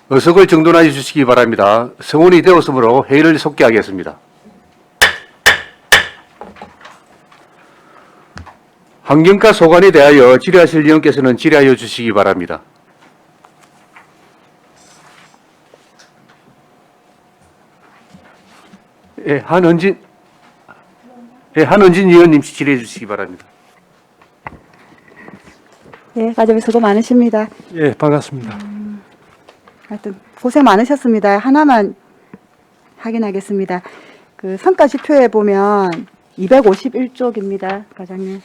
의석을 정돈해 주시기 바랍니다. 성원이 되었으므로 회의를 속기하겠습니다. 환경과 소관에 대하여 질의하실 의원께서는 질의하여 주시기 바랍니다. 한은진 의원님 질의해 주시기 바랍니다. 예, 과장님 수고 많으십니다. 예, 반갑습니다. 하여튼 고생 많으셨습니다. 하나만 확인하겠습니다. 그 성과지표에 보면 251쪽입니다, 과장님.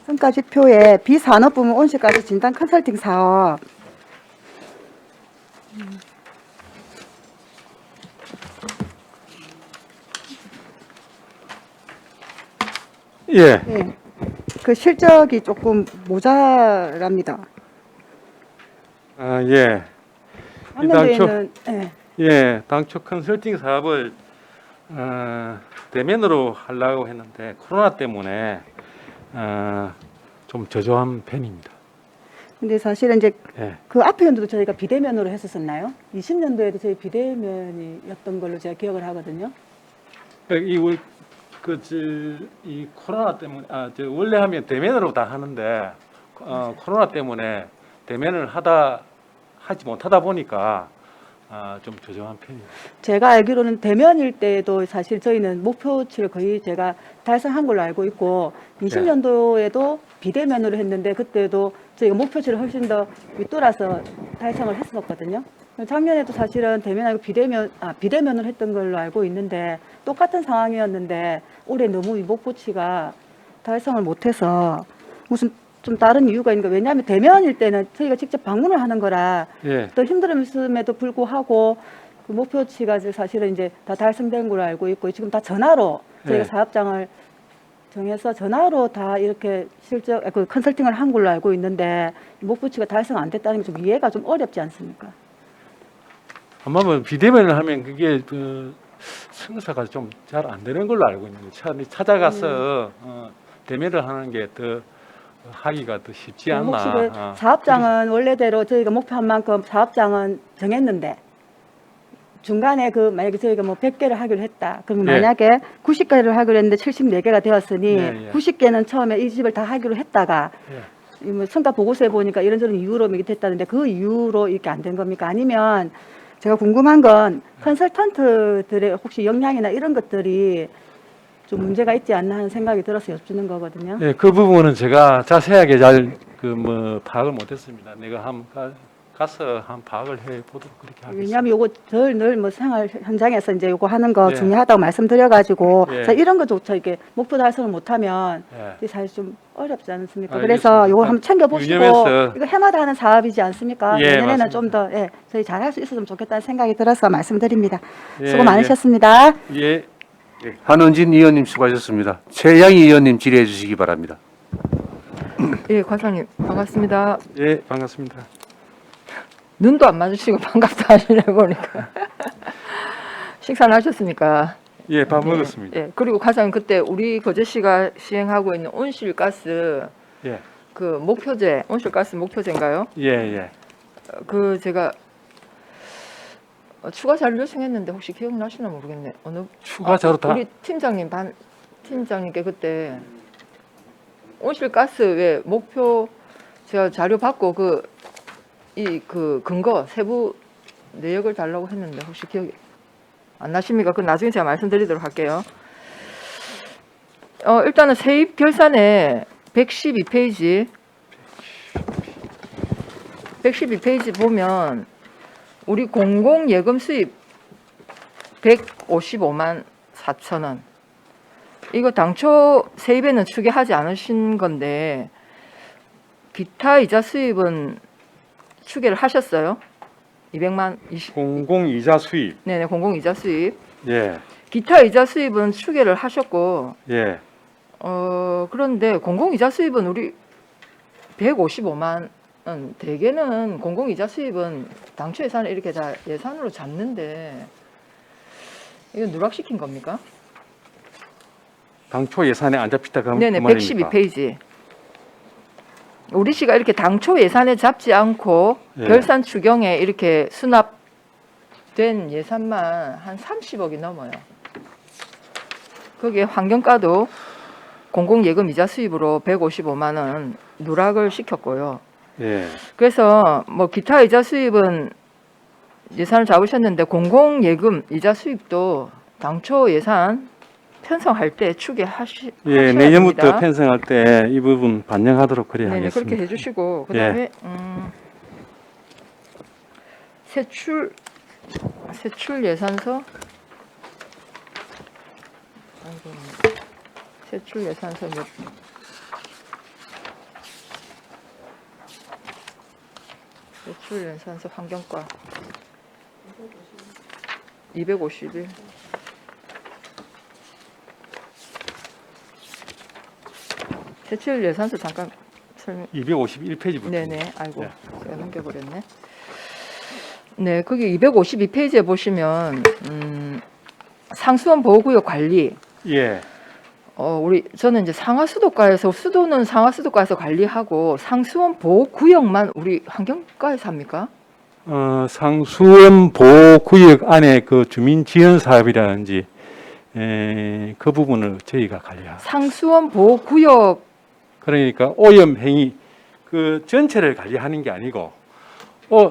성과지표에 비산업부문 온실가스 진단 컨설팅 사업 예, 예, 그 실적이 조금 모자랍니다. 아, 예. 화면에는 예, 예, 당초 컨설팅 사업을 대면으로 하려고 했는데 코로나 때문에 좀 저조한 편입니다. 근데 사실은 이제 예, 그 앞에 연도도 저희가 비대면으로 했었었나요? 20년도에도 저희 비대면이었던 걸로 제가 기억을 하거든요. 이 코로나 때문에 원래 하면 대면으로 다 하는데 코로나 때문에 대면을 하지 못하다 보니까 좀 저조한 편입니다. 제가 알기로는 대면일 때도 사실 저희는 목표치를 거의 제가 달성한 걸로 알고 있고 20년도에도 비대면으로 했는데 그때도 저희가 목표치를 훨씬 더 윗돌아서 달성을 했었거든요. 작년에도 사실은 대면하고 비대면을 했던 걸로 알고 있는데 똑같은 상황이었는데 올해 너무 이 목표치가 달성을 못해서 무슨 좀 다른 이유가 있는가. 왜냐하면 대면일 때는 저희가 직접 방문을 하는 거라 예, 또 힘듦에도 불구하고 그 목표치가 사실은 이제 다 달성된 걸로 알고 있고 지금 다 전화로 저희가 예. 사업장을 정해서 전화로 다 이렇게 그 컨설팅을 한 걸로 알고 있는데 목표치가 달성 안 됐다는 게 좀 이해가 좀 어렵지 않습니까? 아마 뭐 비대면을 하면 그게 성사가 좀 잘 안 되는 걸로 알고 있는데 찾아가서 대면을 하는 게 더 하기가 더 쉽지 않나. 혹시 그 사업장은 원래대로 저희가 목표한 만큼 사업장은 정했는데 중간에 만약에 저희가 뭐 100개를 하기로 했다. 그러면 예. 만약에 90개를 하기로 했는데 74개가 되었으니 예, 예. 90개는 처음에 이 집을 다 하기로 했다가 예. 뭐 성과 보고서에 보니까 이런저런 이유로 이게 됐다는데 그 이유로 이렇게 안 된 겁니까? 아니면 제가 궁금한 건 컨설턴트들의 혹시 역량이나 이런 것들이 좀 문제가 있지 않나 하는 생각이 들어서 여쭙는 거거든요. 예, 그 부분은 제가 자세하게 잘 파악을 못했습니다. 내가 가서 파악을 해 보도록 그렇게 하겠습니다. 왜냐하면 요거 늘 뭐 생활 현장에서 이제 요거 하는 거 예. 중요하다고 말씀드려가지고 예. 자, 이런 거조차 이렇게 목표 달성을 못하면 예. 이게 사실 좀 어렵지 않습니까? 알겠습니다. 그래서 요거 한번 챙겨보시고 유념해서. 이거 해마다 하는 사업이지 않습니까? 예, 내년에는 맞습니다. 좀 더 저희 잘할 수 있었으면 좋겠다는 생각이 들어서 말씀드립니다. 예, 수고 많으셨습니다. 예. 한은진 의원님 수고하셨습니다. 최양희 의원님 질의해 주시기 바랍니다. 예, 과장님 반갑습니다. 예, 반갑습니다. 눈도 안 마주치고 반갑다 하시네 보니까. 식사는 하셨습니까? 예, 밥 먹었습니다. 예, 그리고 과장님 그때 우리 거제시가 시행하고 있는 온실가스 예, 그 목표제, 온실가스 목표제인가요? 예, 예. 그 제가 추가 자료 요청했는데 혹시 기억나시나 모르겠네. 어느 추가 자료 다 우리 팀장님께 그때 온실가스 왜 목표 제가 자료 받고 그 근거 세부 내역을 달라고 했는데 혹시 기억이 안 나십니까? 그 나중에 제가 말씀드리도록 할게요. 일단은 세입 결산에 112페이지 보면 우리 공공 예금 수입 155만 4천 원. 이거 당초 세입에는 추계하지 않으신 건데 기타 이자 수입은 추계를 하셨어요? 200만 20. 공공 이자 수입. 네네, 공공 이자 수입. 예, 기타 이자 수입은 추계를 하셨고 예. 그런데 공공 이자 수입은 우리 155만 원. 대개는 공공 이자 수입은 당초 예산을 이렇게 다 예산으로 잡는데 이거 누락시킨 겁니까? 당초 예산에 안 잡혔다 그럼 네네, 그 말입니까? 112페이지. 우리시가 이렇게 당초 예산에 잡지 않고 예. 결산 추경에 이렇게 수납된 예산만 한 30억이 넘어요. 거기에 환경과도 공공예금 이자 수입으로 155만 원 누락을 시켰고요. 예. 그래서 뭐 기타 이자 수입은 예산을 잡으셨는데 공공예금 이자 수입도 당초 예산 편성할 때 추계하셔야 예, 됩니다. 내년부터 편성할 때 이 부분 반영하도록 그래 네네, 하겠습니다. 그렇게 해주시고 그다음에 세출 예산서 세출 예산서 몇 세출 예산서 환경과 251 세출 예산서 잠깐 설명 251페이지부터. 네네 아이고 네. 제가 넘겨버렸네. 네, 거기 252페이지에 보시면 상수원 보호구역 관리. 예. 저는 이제 상하수도과에서 수도는 상하수도과에서 관리하고 상수원 보호구역만 우리 환경과에서 합니까? 상수원 보호구역 안에 그 주민 지원 사업이라든지 그 부분을 저희가 관리합니다. 상수원 보호구역 그러니까 오염 행위 그 전체를 관리하는 게 아니고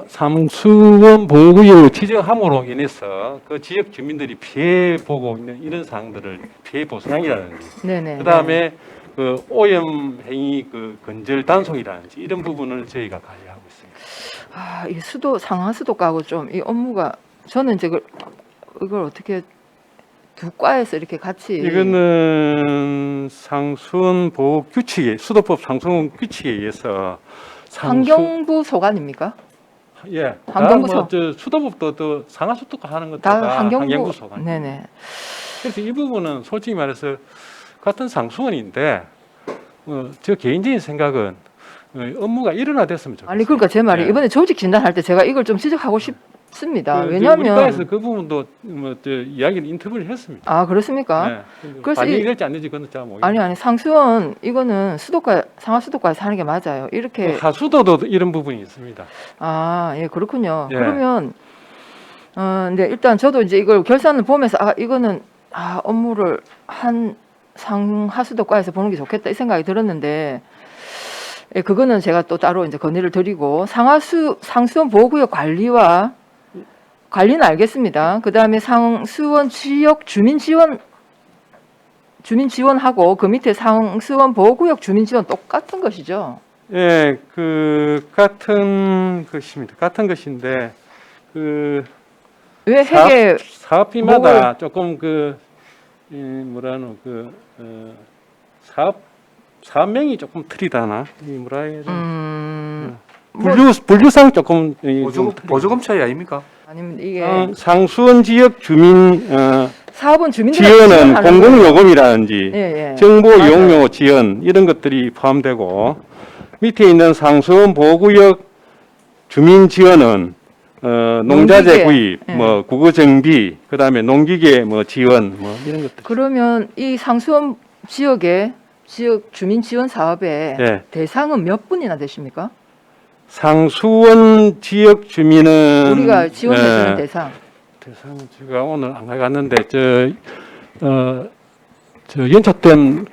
상수원 보호구역을 지정함으로 인해서 그 지역 주민들이 피해 보고 있는 이런 사항들을 피해 보상이라든지 네네. 그다음에 그 오염 행위 그 건절 단속이라든지 이런 부분을 저희가 관리하고 있습니다. 이 상하수도과하고 좀 이 업무가 저는 이제 이걸 어떻게 두 과에서 이렇게 같이 이거는 상수원 보호 규칙에 수도법 상수원 규칙에 의해서 환경부 소관입니까? 예, 환경부서. 저 수도법도 또 상하수도과 하는 것도 다 다 환경부 환경부 소관. 네네. 그래서 이 부분은 솔직히 말해서 같은 상수원인데 저 개인적인 생각은 업무가 일원화됐으면 좋겠어요. 아니 그러니까 제 말이 예. 이번에 조직 진단할 때 제가 이걸 좀 지적하고 싶습니다. 왜냐하면 왜냐하면 그 부분도 이야기를 인터뷰를 했습니다. 아 그렇습니까? 네. 그래서 반영이 이- 될지 안 될지 그건 잘 모르겠어요. 아니 상수원 이거는 상하수도과에서 하는 게 맞아요. 이렇게 하수도도 이런 부분이 있습니다. 예 그렇군요. 예. 그러면 근데 일단 저도 이제 이걸 결산을 보면서 이거는 업무를 한 상하수도과에서 보는 게 좋겠다 이 생각이 들었는데 그거는 제가 또 따로 이제 건의를 드리고 상수원 보호구역 관리는 알겠습니다. 그 다음에 상수원 지역 주민 지원하고 그 밑에 상수원 보호구역 주민 지원 똑같은 것이죠. 예, 그 같은 것입니다. 같은 것인데 그 왜 회계 사업비마다 조금 사업명이 조금 틀리다나 이 뭐라 해야 되나 뭐, 분류상 조금 보조금 차이 아닙니까? 아니면 이게 상수원 지역 주민 사업은 주민들 지원은 공공요금이라든지 예. 정보 맞아요. 이용료 지원 이런 것들이 포함되고 밑에 있는 상수원 보호구역 주민 지원은 농자재 농기계. 구입, 예. 뭐 국어 정비, 그다음에 농기계 뭐 지원 뭐 이런 것들. 그러면 이 상수원 지역의 지역 주민 지원 사업의 예. 대상은 몇 분이나 되십니까? 상수원 지역 주민은 우리가 지원해주는 대상. 대상 제가 오늘 안 가갔는데 저 연착된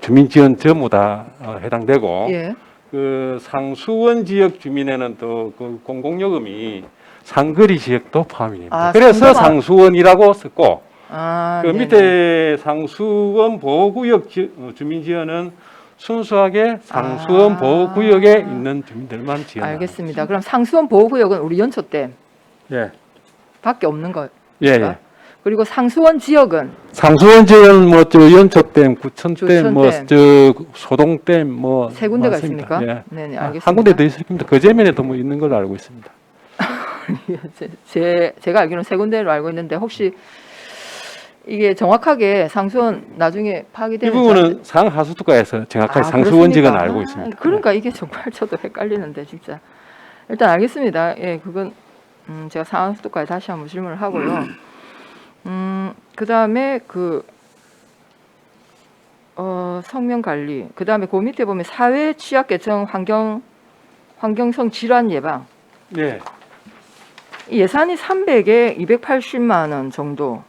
주민 지원 전부 다 해당되고 예. 그 상수원 지역 주민에는 또 그 공공요금이 상거리 지역도 포함이 됩니다. 그래서 상거가- 상수원이라고 썼고 그 네네. 밑에 상수원 보호구역 주민 지원은 순수하게 상수원 보호구역에 있는 주민들만 지원. 알겠습니다. 그럼 상수원 보호구역은 우리 연초댐 예. 밖에 없는 거. 예. 그리고 상수원 지역은 상수원 지역은 뭐 저 연초댐, 구천댐, 뭐 구천댐. 저 소동댐 뭐 세 군데가 많습니다. 있습니까? 예. 네네 한 알겠습니다. 군데 더 있을 겁니다. 거제면에도 뭐 있는 걸로 알고 있습니다. 제가 알기로는 세 군데로 알고 있는데 혹시 이게 정확하게 상수원 나중에 이 파기되면 부분은 상하수도과에서 정확하게 아, 상수원 지역은 그렇습니까? 알고 있습니다. 그러니까 이게 정말 저도 헷갈리는데 진짜. 일단 알겠습니다. 예, 그건 제가 상하수도까지 다시 한번 질문을 하고요. 그다음에 성명 관리. 그다음에 그 밑에 보면 사회 취약 계층 환경성 질환 예방. 예. 이 예산이 300에 280만 원 정도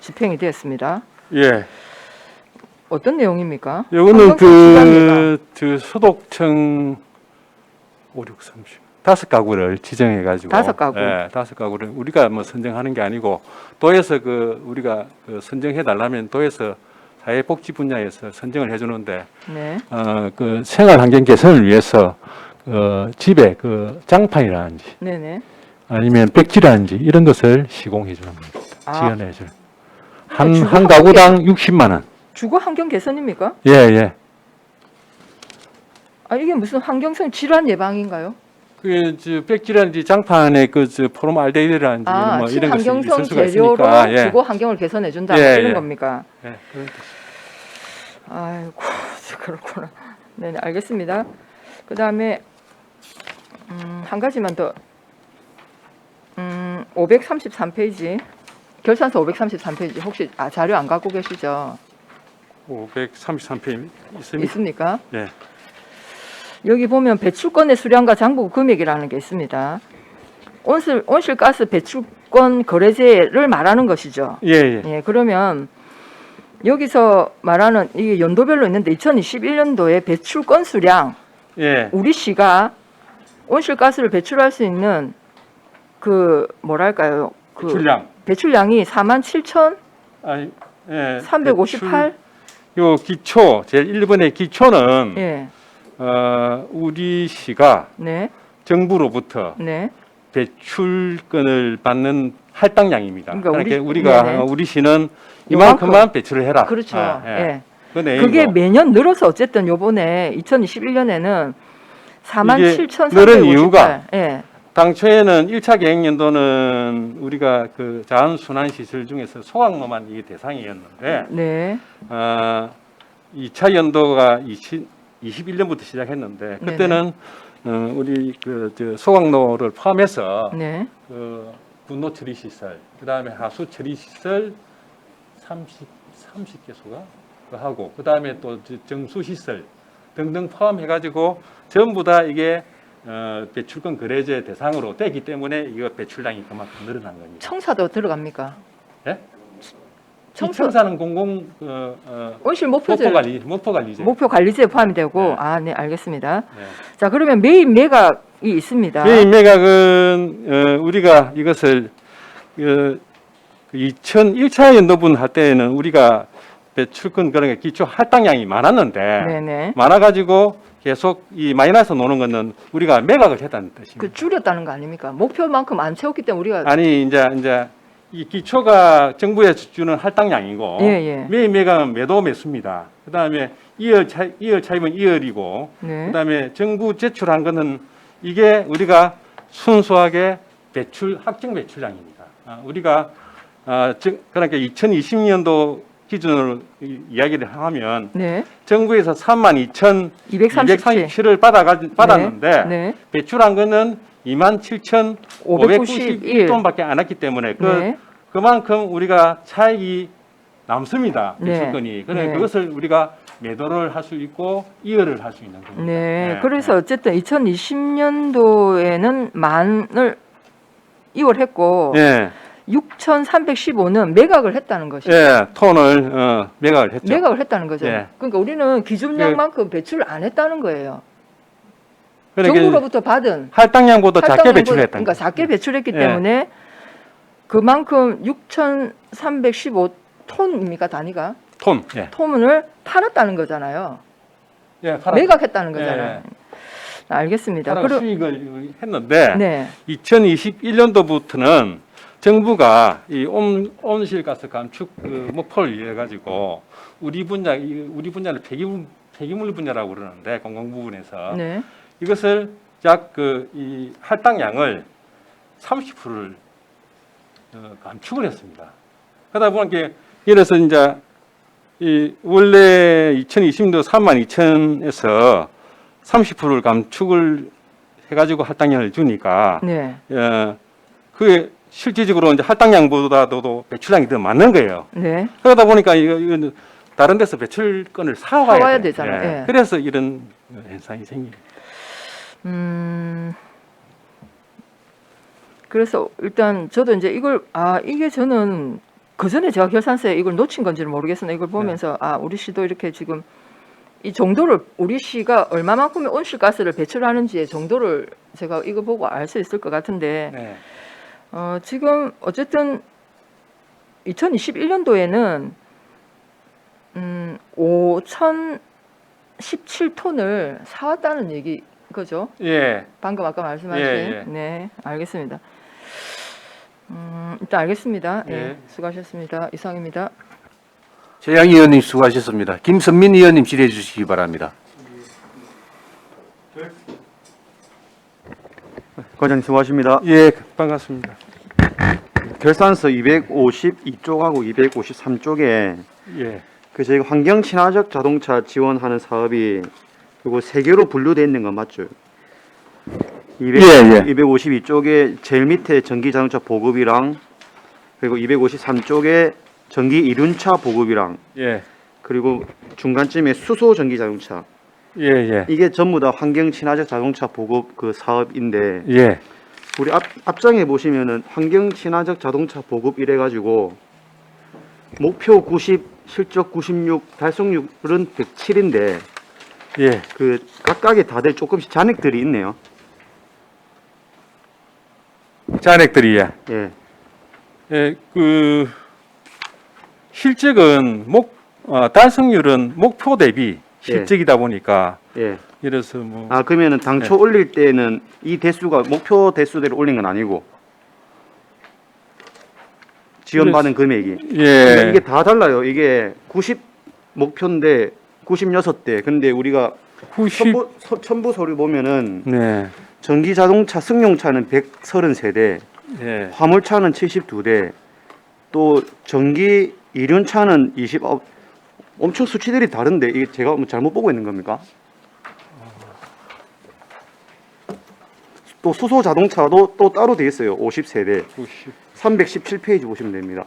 집행이 되었습니다. 예. 어떤 내용입니까? 요거는 환경성 질환 예방. 그 소독청 5, 6, 30 다섯 가구를 지정해 가지고 다섯 가구. 예, 다섯 가구를 우리가 뭐 선정하는 게 아니고 도에서 그 우리가 그 선정해 달라면 도에서 사회복지 분야에서 선정을 해 주는데 네. 그 생활 환경 개선을 위해서 집에 그 장판이라든지 네네. 아니면 벽지라든지 이런 것을 시공해 주는 겁니다. 아. 지원해 주는. 주거 한 가구당 60만 원. 주거 환경 개선입니까? 예, 예. 아, 이게 무슨 환경성 질환 예방인가요? 그 벽지라든지 장판에 그 포름알데히드라든지 아, 뭐 이런 것이 친환경성 있을 수가 재료로 있으니까. 예. 주거 환경을 개선해 준다. 예, 이런 예. 겁니까? 예, 그런 뜻. 아이고, 그렇구나. 네, 알겠습니다. 그다음에 한 가지만 더. 533페이지. 결산서 533페이지. 혹시 자료 안 갖고 계시죠? 533페이지 있습니까? 있습니까? 예. 여기 보면 배출권의 수량과 장부 금액이라는 게 있습니다. 온실가스 배출권 거래제를 말하는 것이죠. 예, 예. 예, 그러면 여기서 말하는 이게 연도별로 있는데 2021년도에 배출권 수량, 예. 우리 시가 온실가스를 배출할 수 있는 그 뭐랄까요? 그 출량. 배출량이 47,358. 아니, 예. 요 기초 제일 1번의 기초는 예. 우리 시가 네. 정부로부터 네. 배출권을 받는 할당량입니다. 그러니까 그러니까 우리- 우리가 네네. 우리 시는 요만큼. 이만큼만 배출을 해라. 그렇죠. 아, 예. 그 내용이고. 그게 매년 늘어서 어쨌든 요번에 2021년에는 47,358. 늘은 이유가 예. 당초에는 1차 계획연도는 우리가 그 자원순환시설 중에서 소각로만 이게 대상이었는데 네. 2차 연도가 21년부터 시작했는데 그때는 우리 저 소각로를 포함해서 네. 그 분노 처리 시설, 그다음에 하수 처리 시설 30개소가 하고 그다음에 또 정수 시설 등등 포함해 가지고 전부 다 이게 배출권 거래제 대상으로 되기 때문에 이거 배출량이 그만큼 늘어난 겁니다. 청사도 들어갑니까? 예? 청사 청사는 공공 온실 목표제 목표 관리제. 목표 관리제에 포함이 되고 네. 네, 알겠습니다. 네. 자, 그러면 메인 매각이 있습니다. 메인 매각은 우리가 이것을 2001차 연도분 할 때에는 우리가 배출권 그러니까 기초 할당량이 많았는데 네네. 많아가지고 계속 이 마이너스 노는 거는 우리가 매각을 했다는 뜻입니다. 그 줄였다는 거 아닙니까? 목표만큼 안 채웠기 때문에 우리가 아니 이제 이 기초가 정부에서 주는 할당량이고 예, 예. 매입 매각은 매도 매수입니다. 그다음에 2월 차입은 2월이고 네. 그다음에 정부 제출한 거는 이게 우리가 순수하게 확정 배출량입니다. 우리가 그러니까 2020년도 기준으로 이야기를 하면 네. 정부에서 32,237을 237. 받았는데 네. 배출한 거는 591. 27,591톤밖에 안 왔기 때문에 네. 그만큼 우리가 차익이 남습니다. 네. 배출권이. 그래 네. 그것을 우리가 매도를 할 수 있고 이월을 할 수 있는 겁니다. 네. 그래서 어쨌든 2020년도에는 만을 이월했고 예, 6,315는 매각을 했다는 것이죠. 예, 톤을 매각을 했죠. 매각을 했다는 거죠. 예. 그러니까 우리는 기준량만큼 배출을 안 했다는 거예요. 그러니까 정부로부터 받은 할당량보다 작게 할당량보다- 배출했다. 그러니까 작게 배출했기 예. 때문에 그만큼 6,315톤입니까 단위가? 톤. 예. 톤을 팔았다는 거잖아요. 예, 매각했다는 거잖아요. 예. 알겠습니다. 팔아 수익을 했는데 네, 2021년도부터는 정부가 이 온실가스 감축 목표를 위해 가지고 우리 분야를 폐기물 분야라고 그러는데 공공 부분에서 네, 이것을 약 이 할당량을 30%를 감축을 했습니다. 그러다 보니까 예를 들어서 이제 이 원래 2020년도 32,000에서 30%를 감축을 해가지고 할당량을 주니까 네, 그게 실질적으로 이제 할당량보다도 배출량이 더 많은 거예요. 네, 그러다 보니까 이거 다른 데서 배출권을 사와야 사와야 돼. 되잖아요. 예. 그래서 이런 현상이 생깁니다. 그래서 일단 저도 이제 이걸 이게 저는 그 전에 제가 결산서에 이걸 놓친 건지는 모르겠으나 이걸 보면서 우리 시도 이렇게 지금 이 정도를 우리 시가 얼마만큼의 온실가스를 배출하는지의 정도를 제가 이거 보고 알 수 있을 것 같은데 네. 지금 어쨌든 2021년도에는 5,017톤을 사왔다는 얘기 거죠? 예. 방금 아까 말씀하신. 예. 네, 알겠습니다. 일단 알겠습니다. 예, 예. 수고하셨습니다. 이상입니다. 최양 의원님 수고하셨습니다. 김선민 의원님 질의해 주시기 바랍니다. 과장님 수고하십니다. 예, 반갑습니다. 결산서 252쪽하고 253쪽에 예. 그 저희가 환경 친화적 자동차 지원하는 사업이 그리고 세 개로 분류되어 있는 건 맞죠? 252쪽에 제일 밑에 전기 자동차 보급이랑 그리고 253쪽에 전기 이륜차 보급이랑 예. 그리고 중간쯤에 수소 전기 자동차 예. 이게 전부 다 환경 친화적 자동차 보급 그 사업인데 예. 우리 앞장에 보시면은 환경 친화적 자동차 보급 이래 가지고 목표 90, 실적 96, 달성률은 107인데 예. 그 각각의 다들 조금씩 잔액들이 있네요. 잔액들이 예. 예. 예, 그 실적은 달성률은 목표 대비 실적이다 보니까 예. 이래서 뭐 그러면은 당초 올릴 때는 이 대수가 목표 대수대로 올린 건 아니고 지원받은 금액이. 그러니까 예. 이게 다 달라요. 이게 90 목표인데 96대. 근데 우리가 90 첨부 서류 보면은 네. 전기 자동차 승용차는 133대, 예. 화물차는 72대, 또 전기 이륜차는 20. 엄청 수치들이 다른데 이게 제가 뭐 잘못 보고 있는 겁니까? 또 수소 자동차도 또 따로 돼 있어요. 50세대. 90. 317페이지 보시면 됩니다.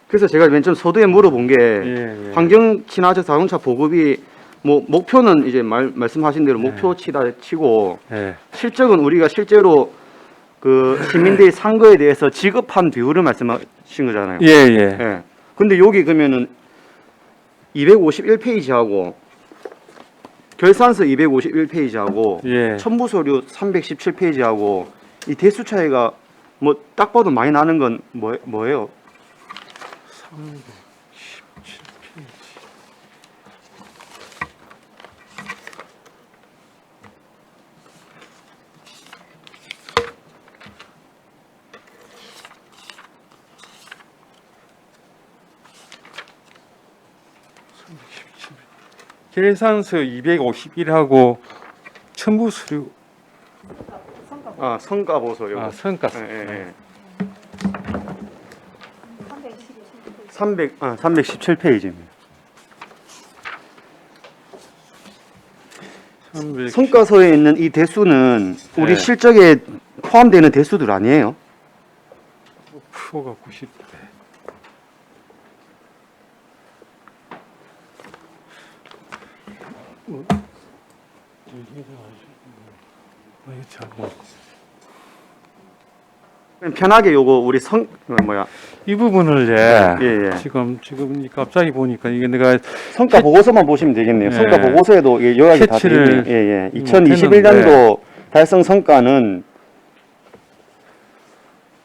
그래서 제가 맨 처음 서두에 물어본 게 예. 환경 친화적 자동차 보급이 뭐 목표는 이제 말씀하신 대로 목표치다 치고 예. 실적은 우리가 실제로 그 시민들이 산 거에 대해서 지급한 비율을 말씀하신 거잖아요. 예. 예. 근데 여기 그러면은 251페이지하고 결산서 251페이지하고 예. 첨부 서류 317페이지하고 이 대수 차이가 뭐 딱 봐도 많이 나는 건 뭐예요? 317. 계산서 251하고 첨부 수료 성과 보소요. 성과. 예. 317페이지입니다. 성과서에 있는 이 대수는 우리 네. 실적에 포함되는 대수들 아니에요? 프로가 90대. 편하게 요거 우리 이 부분을 예. 지금 갑자기 보니까 이게 내가 성과 보고서만 보시면 되겠네요. 네. 성과 보고서에도 이게 요약이 다 되어 캐치를 있네요. 예. 못했는데. 2021년도 달성 성과는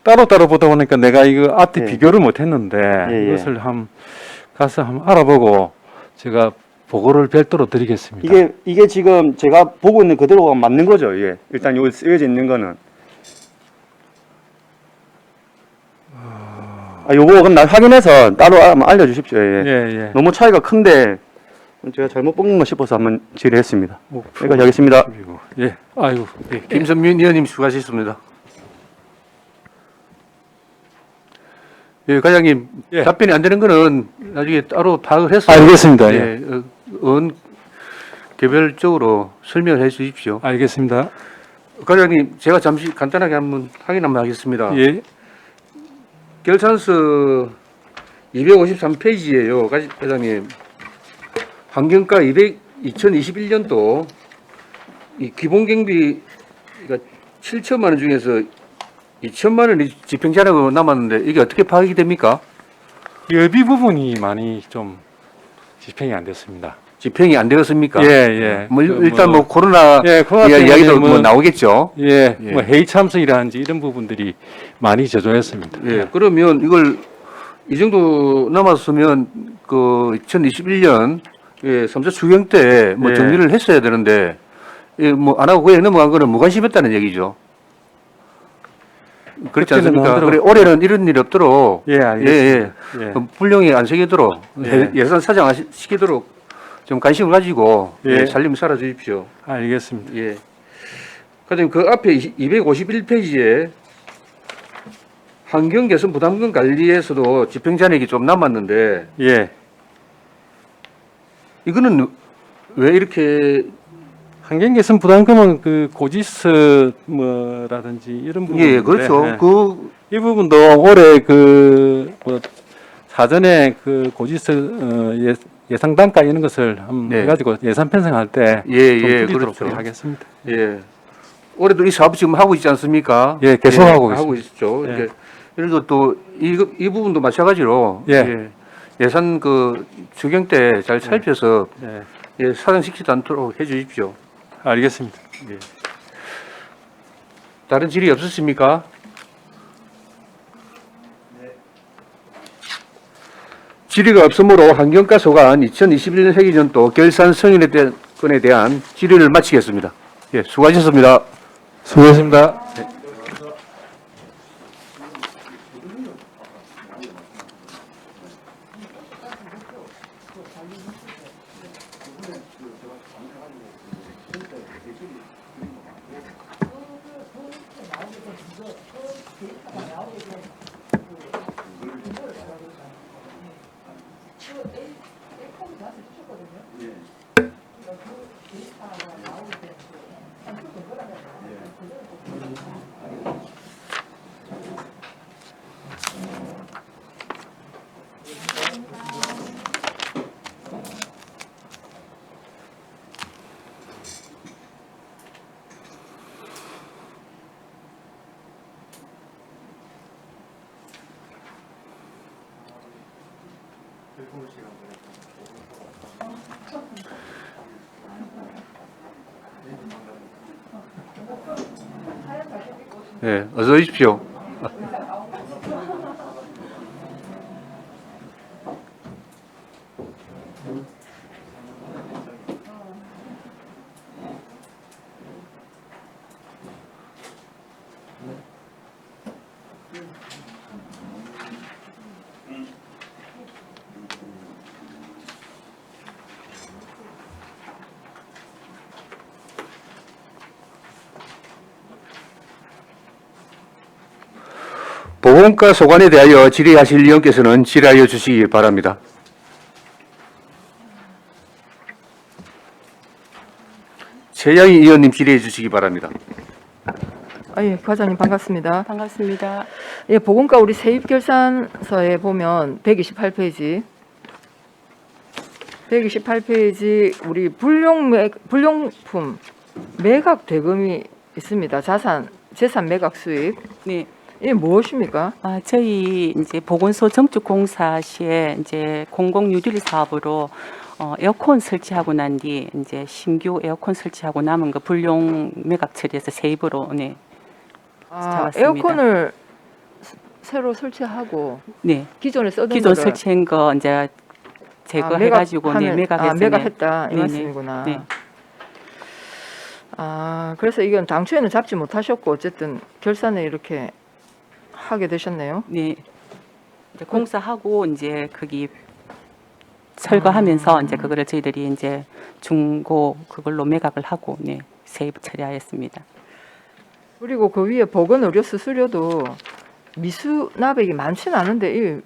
따로 보다 보니까 내가 이거 앞뒤 예. 비교를 못했는데 예. 이것을 가서 한번 알아보고 제가 보고를 별도로 드리겠습니다. 이게 지금 제가 보고 있는 그대로가 맞는 거죠. 예. 일단 여기 쓰여져 있는 거는. 요거 그럼 나 확인해서 따로 알려주십시오. 예. 예. 너무 차이가 큰데 제가 잘못 본 건가 싶어서 한번 질의했습니다. 여기까지 하겠습니다. 예. 아이고. 예. 김선민 의원님 수고하셨습니다. 예, 과장님 예. 답변이 안 되는 거는 나중에 따로 파악을 해서 알겠습니다. 예, 개별적으로 설명을 해 주십시오. 결산서 253페이지예요, 회장님. 환경가 2021년도 이 기본경비가 7천만 원 중에서 2천만 원이 집행자라고 남았는데 이게 어떻게 파악이 됩니까? 예비 부분이 많이 좀 집행이 안 됐습니다. 집행이 안 되었습니까? 예. 뭐 그 일단 뭐 코로나 예, 코로나 이야기도 때문에 뭐 나오겠죠. 예, 예. 뭐 회의 참석이라든지 이런 부분들이 많이 저조했습니다. 예, 그러면 이걸 이 정도 남았으면 그 2021년 3차 추경 때 뭐 예. 정리를 했어야 되는데 뭐 안 하고 그냥 넘어간 거는 무관심했다는 얘기죠. 그렇지 그때는 않습니까? 마음대로- 그래 올해는 이런 일이 없도록 예, 알겠습니다. 예. 불령이 안 생기도록 예. 예산 사정시키도록 좀 관심을 가지고 예. 살림 살아 주십시오. 알겠습니다. 예. 과장님 그 앞에 251페이지에 환경 개선 부담금 관리에서도 집행 잔액이 좀 남았는데 예. 이거는 왜 이렇게 환경 개선 부담금은 그 고지서 뭐라든지 이런 부분. 예 그렇죠. 그 이 부분도 올해 뭐 사전에 그 고지서 예상 단가 이런 것을 한번 네. 해가지고 예산 편성할 때 좀 예, 줄이도록 그렇죠. 하겠습니다. 예. 올해도 이 사업 지금 하고 있지 않습니까? 예, 계속 하고 하고 있죠. 예. 이렇게 그래도 또 이 부분도 마찬가지로 예. 예산 그 추경 때 잘 살펴서 예. 사정시키지 않도록 해주십시오. 알겠습니다. 다른 질의 없으십니까? 질의가 없으므로 환경가 소관 2021년 회기년도 결산 승인에 대한 건에 대한 질의를 마치겠습니다. 예, 수고하셨습니다. 수고하셨습니다. 예, 어서 오십시오. 보건과 소관에 대하여 질의하실 의원께서는 질의하여 주시기 바랍니다. 최양희 의원님 질의해 주시기 바랍니다. 예, 과장님 반갑습니다. 반갑습니다. 예, 보건과 우리 세입결산서에 보면 128페이지 우리 불용품 매각 대금이 있습니다. 재산 매각 수입. 네. 이게 무엇입니까? 저희 이제 보건소 정축공사 시에 이제 공공유틸 사업으로 에어컨 설치하고 난 뒤 이제 신규 에어컨 설치하고 남은 거 불용 매각 처리해서 세입으로 잡았습니다. 에어컨을 새로 설치하고 네. 기존에 쓰던 기존 거를 설치한 거 이제 제거해가지고 매각해서 매각했다 이 네네. 말씀이구나. 네. 그래서 이건 당초에는 잡지 못하셨고 어쨌든 결산에 이렇게 하게 되셨네요. 네. 이제 공사하고 이제 거기 철거하면서 이제 그거를 저희들이 이제 중고 그걸로 매각을 하고 세입 처리하였습니다. 그리고 그 위에 보건 의료 수수료도 미수납액이 많지는 않은데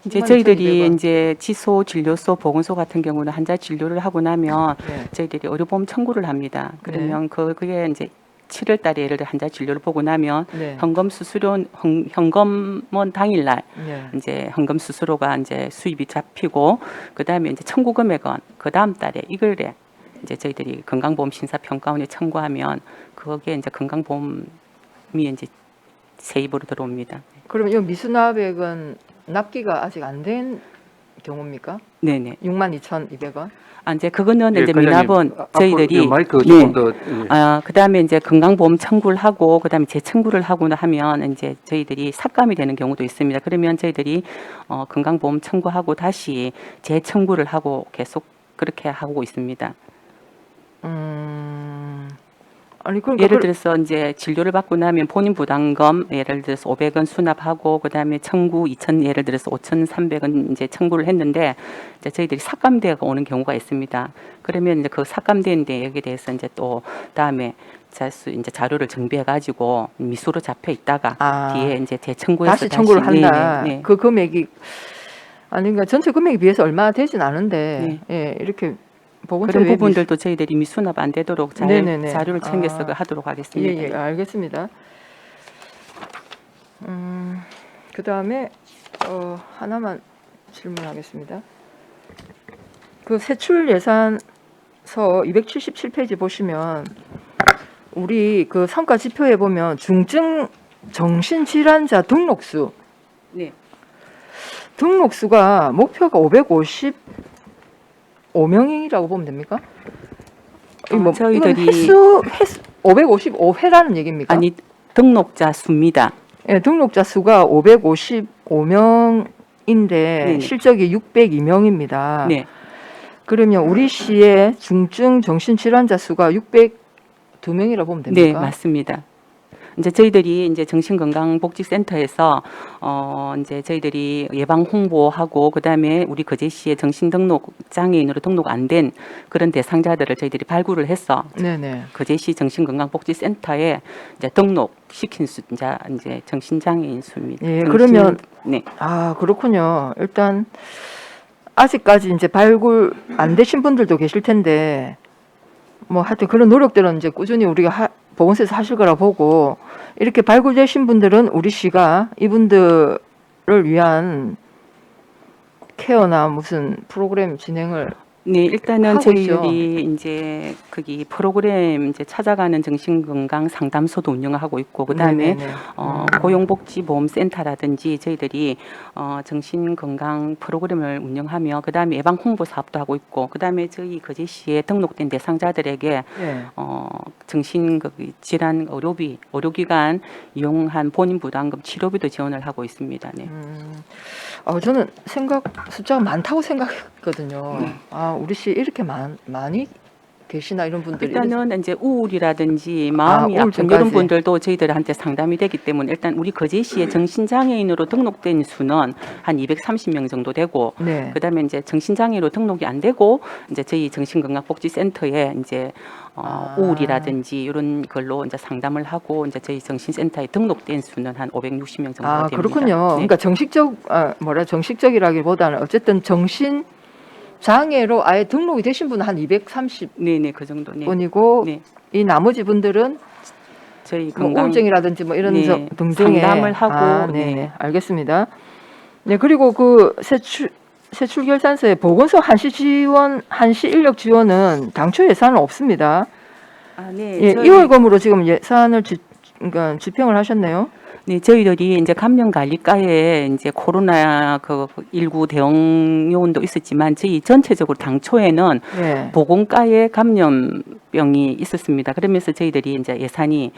이제 정말 저희들이 저희들과- 이제 지소, 진료소, 보건소 같은 경우는 환자 진료를 하고 나면 네. 저희들이 의료보험 청구를 합니다. 그러면 그게 이제 7월 달에 예를 들어 환자 진료를 보고 나면 네. 현금 수수료 현금은 당일날 네. 이제 현금 수수료가 이제 수입이 잡히고 그다음에 이제 청구 금액은 그 다음 달에 이글에 이제 저희들이 건강보험 심사평가원에 청구하면 거기에 이제 건강보험이 이제 세입으로 들어옵니다. 그럼 이 미수납액은 납기가 아직 안 된 경우입니까? 네네. 62,200원. 아, 이제 그거는 예, 이제 과장님, 미납은 앞으로 저희들이 예, 마이크 네. 조금 더 예. 그다음에 이제 건강보험 청구를 하고 그다음에 재청구를 하고 하면 이제 저희들이 삭감이 되는 경우도 있습니다. 그러면 저희들이 건강보험 청구하고 다시 재청구를 하고 계속 그렇게 하고 있습니다. 아니 그러니까 예를 들어서 이제 진료를 받고 나면 본인 부담금 예를 들어서 500원 수납하고 그다음에 청구 2천 예를 들어서 5,300원 이제 청구를 했는데 이제 저희들이 삭감되어 오는 경우가 있습니다. 그러면 이제 그 삭감된 내역에 대해서 이제 또 다음에 이제 자료를 정비해 가지고 미수로 잡혀 있다가 뒤에 이제 재청구해서 다시 청구를 한다. 네. 그 금액이 아니 그러니까 전체 금액에 비해서 얼마 되진 않은데 예, 이렇게 보건소에 그런 왜 부분들도 저희들이 미수납 안 되도록 잘 네네네. 자료를 챙겨서 아. 하도록 하겠습니다. 예, 알겠습니다. 그 다음에 하나만 질문하겠습니다. 그 세출 예산서 277페이지 보시면 우리 그 성과 지표에 보면 중증 정신질환자 등록수 네. 등록수가 목표가 555명이라고 보면 됩니까? 이거 저희들이 이건 횟수 555회라는 얘기입니까? 아니 등록자 수입니다. 예, 등록자 수가 555명인데 네네. 실적이 602명입니다. 네. 그러면 우리 시의 중증 정신질환자 수가 602명이라고 보면 네, 됩니까? 맞습니다. 이제 저희들이 이제 정신건강복지센터에서 이제 저희들이 예방 홍보하고 그다음에 우리 거제시의 정신 등록 장애인으로 등록 안 된 그런 대상자들을 저희들이 발굴을 해서 네네. 거제시 정신건강복지센터에 이제 등록시킨 수 이제 정신장애인 수입니다. 예, 그러면 네. 아 그렇군요. 일단 아직까지 이제 발굴 안 되신 분들도 계실 텐데 뭐 하여튼 그런 노력들은 이제 꾸준히 우리가 보건소에서 하실 거라 보고 이렇게 발굴되신 분들은 우리 시가 이분들을 위한 케어나 무슨 프로그램 진행을 네, 일단은 하고 저희들이 이제 거기 프로그램 이제 찾아가는 정신건강 상담소도 운영을 하고 있고 그다음에 네네네. 고용복지보험센터라든지 저희들이 정신건강 프로그램을 운영하며 그다음에 예방 홍보 사업도 하고 있고 그다음에 저희 거제시에 등록된 대상자들에게 네. 정신 질환 의료기관 이용한 본인 부담금 치료비도 지원을 하고 있습니다. 네. 저는 숫자가 많다고 생각했거든요. 아, 우리 시 이렇게 많이 계시나 이런 분들이 일단은 이제 우울이라든지 마음이 아픈 우울증까지. 이런 분들도 저희들한테 상담이 되기 때문에 일단 우리 거제시에 정신장애인으로 등록된 수는 한 230명 정도 되고 네. 그다음에 이제 정신장애로 등록이 안 되고 이제 저희 정신건강복지센터에 이제 우울이라든지 이런 걸로 이제 상담을 하고 이제 저희 정신센터에 등록된 수는 한 560명 정도 됩니다. 그렇군요. 네. 그러니까 정식적이라기보다는 어쨌든 정신 장애로 아예 등록이 되신 분은 한 230분이고 네네 그 정도. 네. 네. 이 나머지 분들은 저희 뭐 건강 우울증이라든지 뭐 이런 네, 등등의 상담을 하고 네. 네. 알겠습니다. 네, 그리고 그 세출 결산서에 보건소 한시 인력 지원은 당초 예산은 없습니다. 네. 예, 2월검으로 지금 예산을 그러니까 집행을 하셨네요. 네, 저희들이 이제 감염관리과에 이제 코로나 19 대응 요원도 있었지만 저희 전체적으로 당초에는 네. 보건과에 감염병이 있었습니다. 그러면서 저희들이 이제 예산이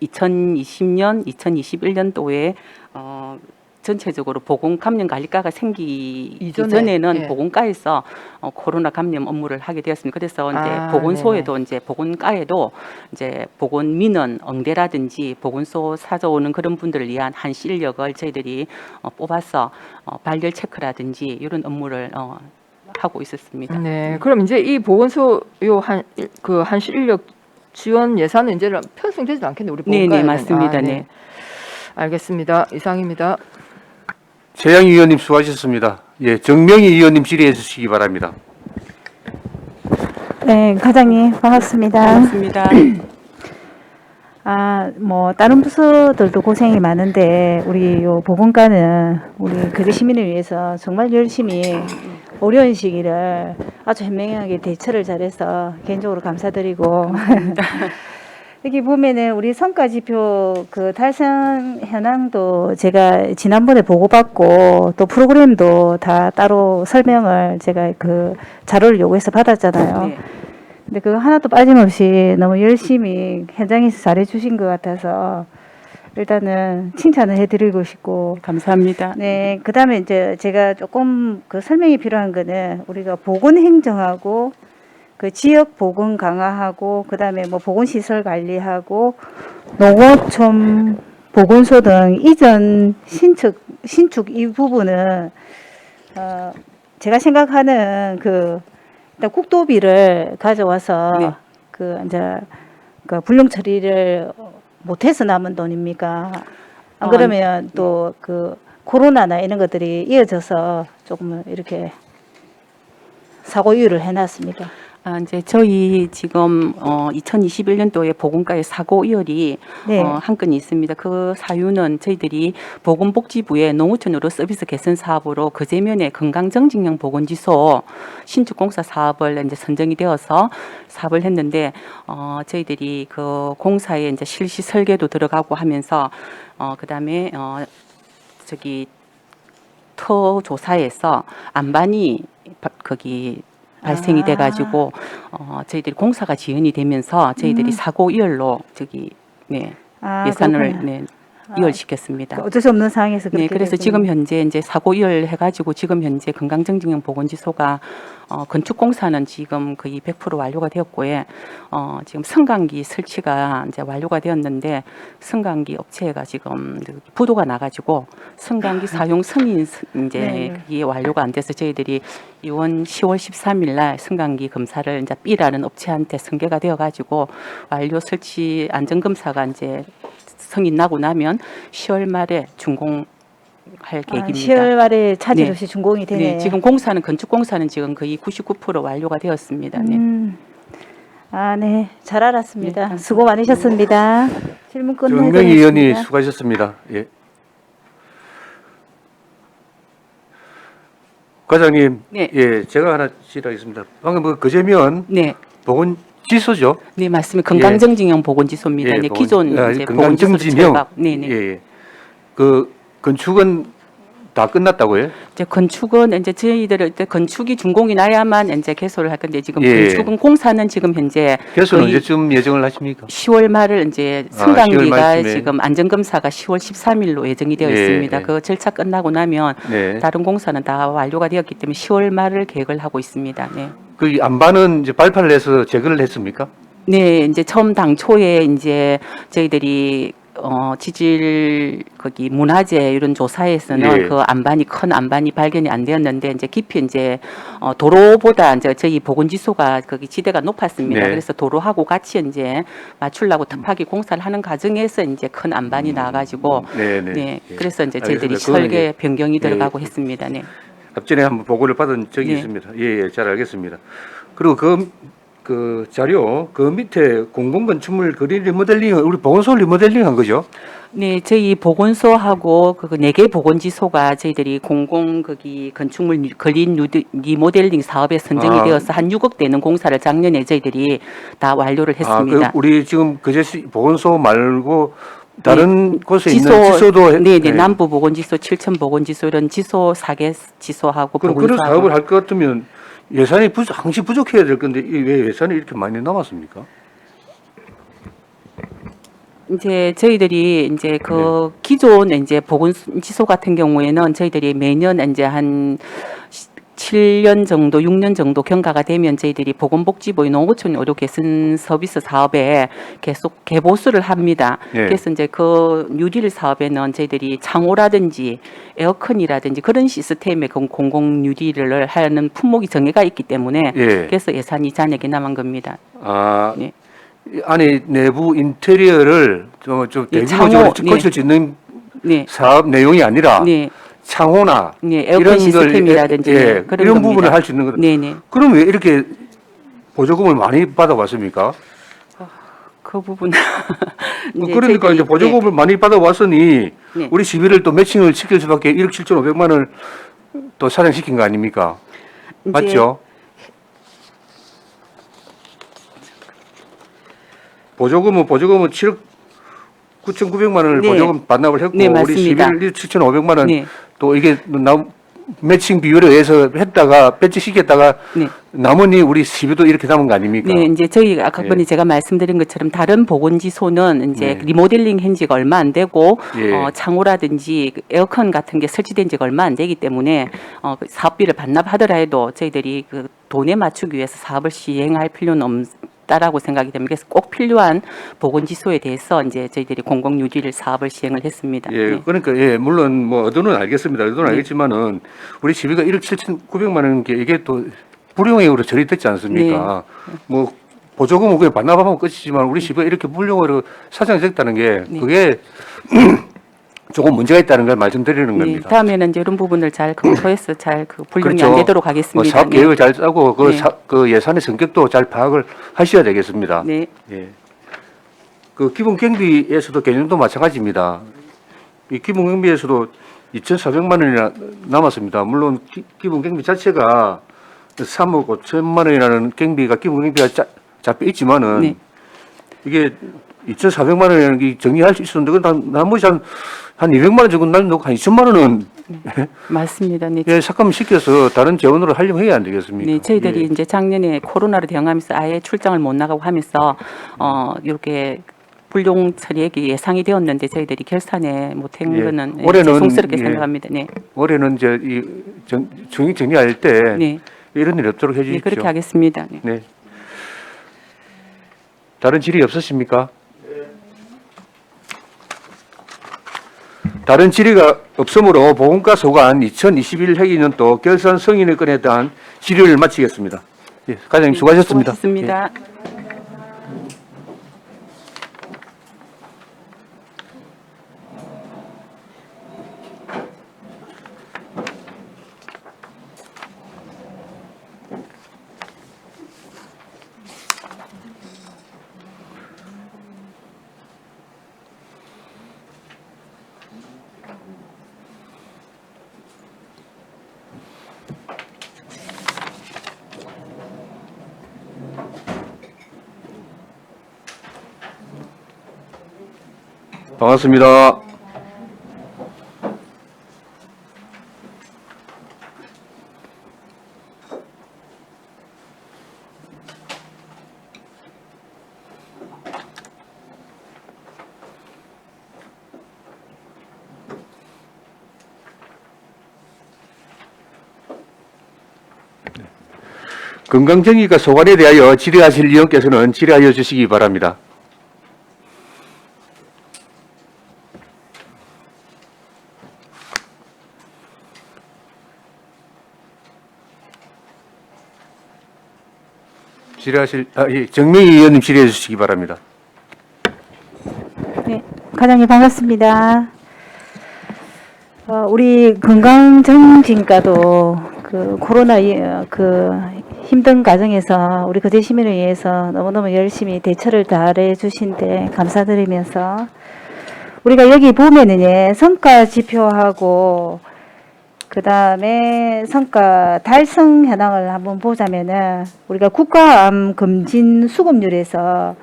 2020년, 2021년도에 전체적으로 보건 감염 관리과가 생기기 이전에는 예. 보건과에서 코로나 감염 업무를 하게 되었습니다. 그래서 이제 보건소에도 이제 보건과에도 이제 보건 민원 응대라든지 보건소 찾아오는 그런 분들을 위한 한시 인력을 저희들이 뽑아서 발열 체크라든지 이런 업무를 하고 있었습니다. 네. 그럼 이제 이 보건소 한시 인력 지원 예산은 이제는 편성되지 않겠네요. 우리 보건과에. 네, 맞습니다. 네. 알겠습니다. 이상입니다. 최양희 의원님 수고하셨습니다. 예, 정명희 의원님 질의해 주시기 바랍니다. 네, 과장님 반갑습니다. 반갑습니다. 뭐 다른 부서들도 고생이 많은데 우리 요 보건과는 우리 거제 시민을 위해서 정말 열심히 어려운 시기를 아주 현명하게 대처를 잘해서 개인적으로 감사드리고 여기 보면은 우리 성과지표 그 달성 현황도 제가 지난번에 보고받고 또 프로그램도 다 따로 설명을 제가 그 자료를 요구해서 받았잖아요. 네. 근데 그거 하나도 빠짐없이 너무 열심히 현장에서 잘해주신 것 같아서 일단은 칭찬을 해드리고 싶고. 감사합니다. 네, 그 다음에 이제 제가 조금 그 설명이 필요한 거는 우리가 보건행정하고 그 지역 보건 강화하고 그 다음에 뭐 보건시설 관리하고 농어촌 보건소 등 이전 신축 이 부분은 제가 생각하는 그 일단 국도비를 가져와서 네. 그 이제 그 불용 처리를 못해서 남은 돈입니까? 안 그러면 또 그 코로나나 이런 것들이 이어져서 조금 이렇게 사고율을 해놨습니까? 이제 저희 지금 2021년도에 보건과의 사고 이율이 네. 한 건이 있습니다. 그 사유는 저희들이 보건복지부의 농어촌으로 서비스 개선 사업으로 거제면의 건강정직형 보건지소 신축공사 사업을 이제 선정이 되어서 사업을 했는데 저희들이 그 공사에 이제 실시 설계도 들어가고 하면서 그다음에 저기 터 조사에서 안반이 거기 발생이 돼가지고 저희들이 공사가 지연이 되면서 저희들이 사고 이율로 저기 예산을 그렇구나. 이월시켰습니다. 어쩔 수 없는 상황에서 그렇게 네, 그래서 됐군요. 지금 현재 이제 사고 이월 해가지고 지금 현재 건강정직형 보건지소가 건축공사는 지금 거의 100% 완료가 되었고요. 지금 승강기 설치가 이제 완료가 되었는데 승강기 업체가 지금 부도가 나가지고 승강기 사용 승인 이제 네. 그게 완료가 안 돼서 저희들이 이번 10월 13일 날 승강기 검사를 이제 B라는 업체한테 승계가 되어가지고 완료 설치 안전검사가 이제 승인 나고 나면 10월 말에 준공할 계획입니다. 10월 말에 차질 네. 없이 준공이 되네요. 네, 지금 공사는 건축공사는 지금 거의 99% 완료가 되었습니다. 네. 네, 잘 알았습니다. 네, 감사합니다. 수고 많으셨습니다. 질문 정명희 끝내드리겠습니다. 의원이 수고하셨습니다. 예. 과장님, 네. 예, 제가 하나 질의하겠습니다. 방금 그 거제면 네, 보건지소죠? 네 맞습니다. 건강정직형 보건지소입니다. 네, 보건- 기존 이제 보건지소를 건강정진형. 제가 네네. 예. 그 건축은 다 끝났다고요? 이제 건축은 이제 저희들 이제 건축이 준공이 나야만 이제 개소를 할 건데 지금 예. 건축은 공사는 지금 현재 개소는 거의 언제쯤 예정을 하십니까? 10월 말을 이제 10월 승강기가 말쯤에. 지금 안전검사가 10월 13일로 예정이 되어 예, 있습니다. 예. 그 절차 끝나고 나면 네. 다른 공사는 다 완료가 되었기 때문에 10월 말을 계획을 하고 있습니다. 네. 그 안반은 이제 발판을 해서 제거를 했습니까? 네, 이제 처음 당초에 이제 저희들이 지질 거기 문화재 이런 조사에서는 예. 그 안반이 큰 안반이 발견이 안 되었는데 이제 깊이 이제 도로보다 이제 저희 보건지소가 거기 지대가 높았습니다. 네. 그래서 도로하고 같이 이제 맞추려고 탑하기 공사를 하는 과정에서 이제 큰 안반이 나가지고 네네. 네, 예. 그래서 이제 저희들이 알겠습니다. 그거는 설계 예. 변경이 들어가고 예. 했습니다. 네. 앞전에 한번 보고를 받은 적이 네. 있습니다. 예, 예, 잘 알겠습니다. 그리고 그 자료 그 밑에 공공건축물 거리 리모델링 우리 보건소 리모델링한 거죠? 네, 저희 보건소하고 그 4개 보건지소가 저희들이 공공 거기 건축물 거리 리모델링 사업에 선정이 아. 되어서 한 6억 되는 공사를 작년에 저희들이 다 완료를 했습니다. 그 우리 지금 거제시 보건소 말고 다른 곳에 지소, 있는 지소도 네, 네. 남부 보건지소, 칠천 보건지소 이런 지소 4개 지소하고 그럼 그런 보건소하고 사업을 할 것 같으면 예산이 항시 부족해야 될 건데 왜 예산이 이렇게 많이 남았습니까? 이제 저희들이 이제 그 기존 이제 보건지소 같은 경우에는 저희들이 매년 이제 한 7년 정도, 6년 정도 경과가 되면 저희들이 보건복지부의 농어촌 의료 개선 서비스 사업에 계속 개보수를 합니다. 예. 그래서 이제 그 뉴딜 사업에는 저희들이 창호라든지 에어컨이라든지 그런 시스템의 공공 뉴딜을 하는 품목이 정해가 있기 때문에 예. 그래서 예산이 잔액이 남은 겁니다. 아, 네. 이 안에 내부 인테리어를 좀 예, 대규모적으로 창호, 고칠 수 있는 네, 사업 내용이 아니라 네, 창호나 네, 에어컨 이런 시스템이라든지 걸, 네, 그런 이런 겁니다. 부분을 할 수 있는 거. 네, 네. 그럼 왜 이렇게 보조금을 많이 받아왔습니까? 그 부분 그러니까 이제 보조금을 많이 받아왔으니 네. 우리 시비를 또 매칭을 시킬 수밖에 1억 7,500만을 또 사장시킨 거 아닙니까? 맞죠? 보조금은 7억 9,900만 원을 네. 보조금 반납을 했고 네, 우리 맞습니다. 11억 7,500만 원 네. 또 이게 매칭 비율에 의해서 했다가 배치시켰다가 네. 남으니 우리 시비도 이렇게 남은 거 아닙니까? 네, 이제 저희 아까 예. 번에 제가 말씀드린 것처럼 다른 보건지소는 이제 네. 리모델링 한 지가 얼마 안 되고 예. 창호라든지 그 에어컨 같은 게 설치된 지가 얼마 안 되기 때문에 그 사업비를 반납하더라도 저희들이 그 돈에 맞추기 위해서 사업을 시행할 필요는 없다라고 생각이 됩니다. 그래서 꼭 필요한 보건지소에 대해서 이제 저희들이 공공유지를 사업을 시행을 했습니다. 예, 네. 그러니까 예, 물론 뭐 의도는 알겠습니다. 의도는 알겠지만은 우리 시비가 1억 7,900만 원 게 이게 또 불용액으로 처리됐지 않습니까? 뭐 보조금은 그냥 반납하면 끝이지만 우리 시비가 이렇게 불용으로 사정이 됐다는 게 네. 그게 조금 문제가 있다는 걸 말씀드리는 네, 겁니다. 다음에는 이제 이런 부분을 잘 검토해서 잘 그 불용이 그렇죠. 안 되도록 뭐 하겠습니다. 사업 계획을 잘 짜고 그, 네. 그 예산의 성격도 잘 파악을 하셔야 되겠습니다. 네. 예. 그 기본 경비에서도 개념도 마찬가지입니다. 이 기본 경비에서도 2,400만 원이나 남았습니다. 물론 기본 경비 자체가 3억 5천만 원이라는 경비가 기본 경비가 잡혀 있지만은 네. 이게 2,400만 원이라는 게 정리할 수 있었는데 그 나머지 한 200만 원 정도 남겨놓고 한 2천만 원은 맞습니다. 네. 예, 삭감시켜서 다른 재원으로 하려고 해야 안 되겠습니까? 네, 저희들이 예. 이제 작년에 코로나로 대응하면서 아예 출장을 못 나가고 하면서 이렇게 불용 처리액이 예상이 되었는데 저희들이 결산에 못한 예. 거는 올해는 죄송스럽게 예. 생각합니다. 네, 올해는 이제 정리할 때 네, 이런 일이 없도록 네, 해주십시오. 그렇게 하겠습니다. 네. 네. 다른 질의 없으십니까? 다른 질의가 없으므로 보건과 소관 2021 회기년도 결산 승인의 건에 대한 질의를 마치겠습니다. 예, 과장님 수고하셨습니다. 수고하셨습니다. 반갑습니다. 건강정의과 소관에 대하여 질의하실 위원께서는 질의하여 주시기 바랍니다. 예, 정명희 의원님 질의해 주시기 바랍니다. 네, 과장님 반갑습니다. 우리 건강정진과도 그 코로나 그 힘든 과정에서 우리 거제 시민을 위해서 너무너무 열심히 대처를 다해 주신데 감사드리면서 우리가 여기 보면은 예, 성과 지표하고 그 다음에 성과 달성 현황을 한번 보자면은 우리가 국가암 검진 수급률에서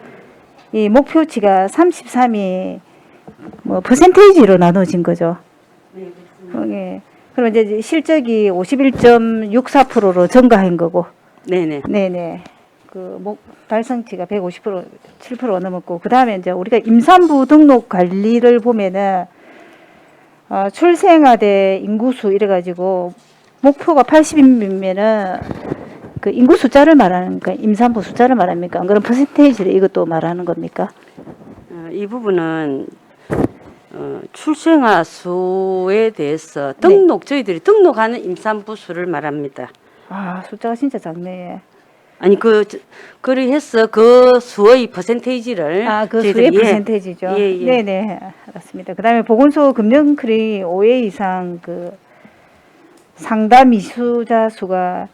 이 목표치가 33이 뭐 퍼센테이지로 나눠진 거죠. 예. 그럼 이제 실적이 51.64%로 증가한 거고. 네네. 네네. 그 달성치가 150% 7% 넘었고 그 다음에 이제 우리가 임산부 등록 관리를 보면은 출생아대 인구수 이래가지고 목표가 80이면은 그 인구 숫자를 말하는 거 임산부 숫자를 말합니까? 안 그럼 퍼센테이지를 이것도 말하는 겁니까? 이 부분은 출생아 수에 대해서 등록 저희들이 등록하는 임산부 수를 말합니다. 아 숫자가 진짜 작네. 아니 그리 해서 그 수의 퍼센테이지를 그 저희들이, 수의 퍼센테이지죠. 예, 예. 네네 알았습니다. 그다음에 보건소 금연클리 5회 이상 그 상담 이수자 수가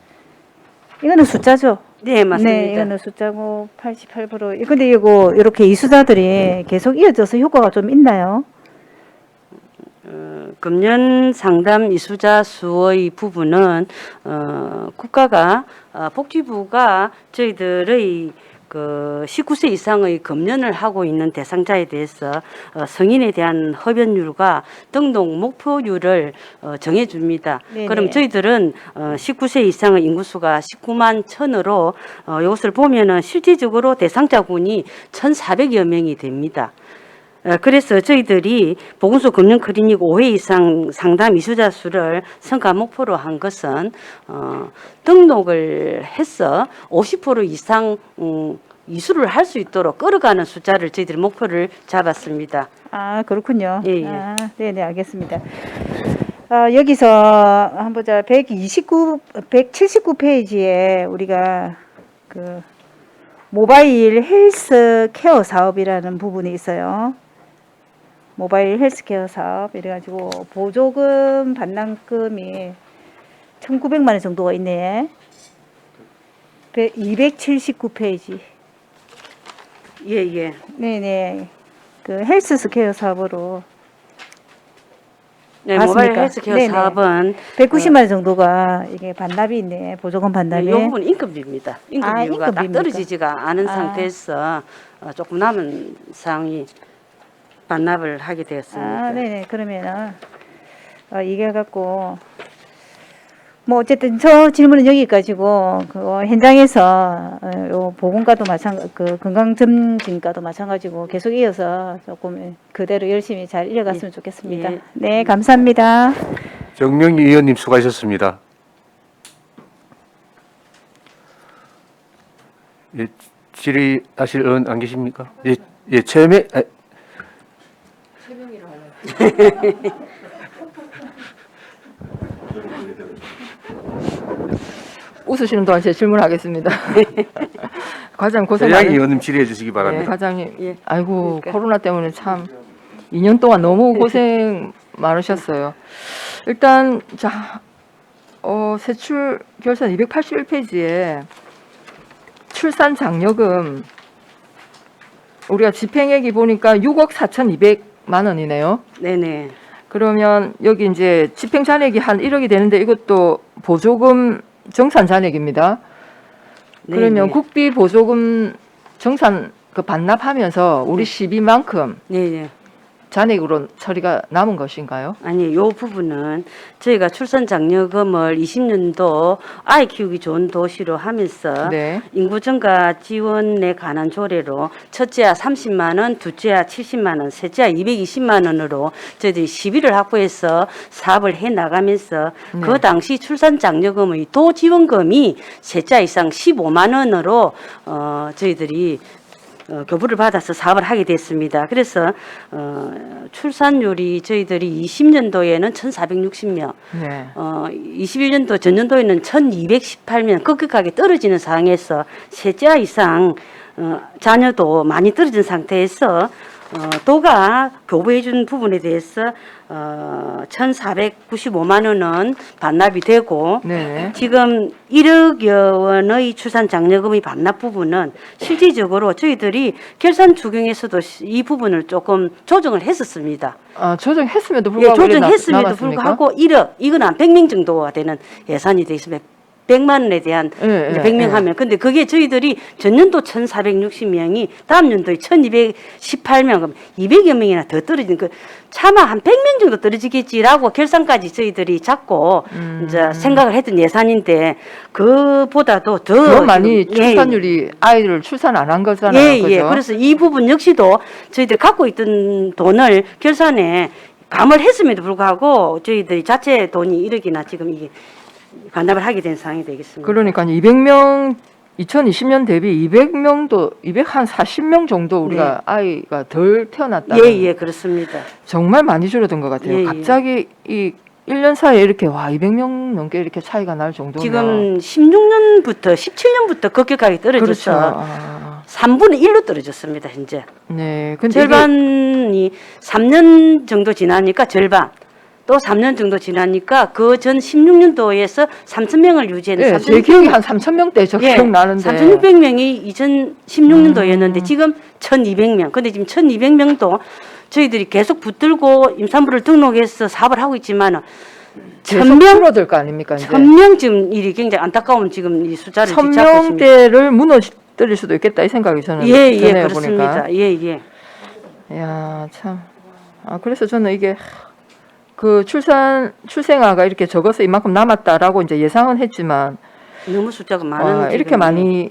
이거는 숫자죠. 네, 맞습니다. 네, 이거는 숫자고 88%. 근데 이거 이렇게 이수자들이 계속 이어져서 효과가 좀 있나요? 금년 상담 이수자 수의 부분은 국가가 복지부가 저희들의 그 19세 이상의 금연을 하고 있는 대상자에 대해서 성인에 대한 흡연율과 등록 목표율을 정해줍니다. 네네. 그럼 저희들은 19세 이상의 인구수가 19만 1,000으로 이것을 보면은 실질적으로 대상자군이 1,400여 명이 됩니다. 그래서 저희들이 보건소 금연 클리닉 5회 이상 상담 이수자 수를 성과 목표로 한 것은 등록을 해서 50% 이상 이수를 할 수 있도록 끌어가는 숫자를 저희들이 목표를 잡았습니다. 아, 그렇군요. 예, 예. 아, 네네, 알겠습니다. 여기서 한번 보자. 179페이지에 우리가 그 모바일 헬스 케어 사업이라는 부분이 있어요. 모바일 헬스케어 사업 이래가지고 보조금 반납금이 1,900만 원 정도가 있네. 279페이지. 예, 예. 네네. 그 헬스케어 사업으로 네, 맞습니까? 모바일 헬스케어 네네. 사업은 190만 원 정도가 이게 반납이 있네. 보조금 반납이. 이 부분 인건비입니다. 인건비가 딱 인건비입니까? 떨어지지가 않은 아. 상태에서 조금 남은 사항이 반납을 하게 되었습니다. 아, 네네. 그러면은 이게 갖고 뭐 어쨌든 저 질문은 여기까지고 그 현장에서 요 보건과도 그 건강점진과도 마찬가지고 계속 이어서 조금 그대로 열심히 잘 이어갔으면 좋겠습니다. 예. 네, 감사합니다. 정명희 의원님 수고하셨습니다. 예, 질의하실 의원 안 계십니까? 예, 예, 최명희로 하나요? 웃으시는 동안 제 질문하겠습니다. 과장님 고생 대양희 많으 의원님 질의해 주시기 네, 바랍니다. 과장님. 예. 아이고 그러니까. 코로나 때문에 참 2년 동안 너무 고생 많으셨어요. 일단 자 세출 결산 281페이지에 출산 장려금 우리가 집행액이 보니까 6억 4,200만 원이네요. 네네. 그러면 여기 이제 집행 잔액이 한 1억이 되는데 이것도 보조금 정산 잔액입니다. 그러면 네네. 국비 보조금 정산 그 반납하면서 우리 시비만큼 네네. 잔액으로 처리가 남은 것인가요? 아니, 요 부분은 저희가 출산 장려금을 20년도 아이 키우기 좋은 도시로 하면서 네. 인구 증가 지원에 관한 조례로 첫째야 30만 원, 둘째야 70만 원, 셋째야 220만 원으로 저희들이 시비를 확보해서 사업을 해 나가면서 네. 그 당시 출산 장려금의 도 지원금이 셋째 이상 15만 원으로 저희들이 교부를 받아서 사업을 하게 됐습니다. 그래서 출산율이 저희들이 20년도에는 1,460명, 네. 21년도 전년도에는 1,218명 급격하게 떨어지는 상황에서 셋째 이상 자녀도 많이 떨어진 상태에서 도가 교부해 준 부분에 대해서 1,495만 원은 반납이 되고 네. 지금 1억여 원의 출산 장려금의 반납 부분은 실질적으로 저희들이 결산 추경에서도 이 부분을 조금 조정을 했었습니다. 조정했음에도 예, 불구하고 조정했음에도 남았습니까? 불구하고 1억, 이건 한 100명 정도가 되는 예산이 되어 있습니다. 100만 원에 대한 예, 이제 예, 100명 예. 하면 근데 그게 저희들이 전년도 1,460명이 다음 연도에 1,218명 그럼 200여 명이나 더 떨어지는 그 차마 한 100명 정도 떨어지겠지라고 결산까지 저희들이 잡고 이제 생각을 했던 예산인데 그보다도 더 더 많이 지금, 예, 출산율이 아이를 출산 안 한 거잖아요. 예, 그죠? 예. 그래서 이 부분 역시도 저희들이 갖고 있던 돈을 결산에 감을 했음에도 불구하고 저희들이 자체 돈이 1억이나 지금 이게 반납을 하게 된 상황이 되겠습니다. 그러니까 200명 2020년 대비 200명도 240명 정도 우리가 아이가 덜 태어났다. 예, 예, 그렇습니다. 정말 많이 줄어든 것 같아요. 예, 예. 갑자기 이 1년 사이에 이렇게 200명 넘게 이렇게 차이가 날 정도면 지금 16년부터 17년부터 급격하게 떨어져서 그렇죠. 3분의 1로 떨어졌습니다, 현재. 네. 근데 절반이 3년 정도 지나니까 절반. 또 3년 정도 지나니까 그 전 16년도에서 3,000명을 유지했는데 예, 제 기억이 한 3,000명대 저 기억나는데 3,600명이 2016년도였는데 지금 1,200명. 근데 지금 1,200명도 저희들이 계속 붙들고 임산부를 등록해서 사업을 하고 있지만 계속 1,000명 줄어들 거 아닙니까? 이제 1,000명 지금 일이 굉장히 안타까운 지금 이 숫자를 뒤잡고 있습니다. 1,000명대를 무너뜨릴 수도 있겠다 이 생각이 저는 예, 드네요, 그렇습니다. 보니까. 예. 야, 참. 그래서 저는 이게 그 출생아가 이렇게 적어서 이만큼 남았다라고 이제 예상은 했지만 너무 숫자가 많은 이렇게 지금, 많이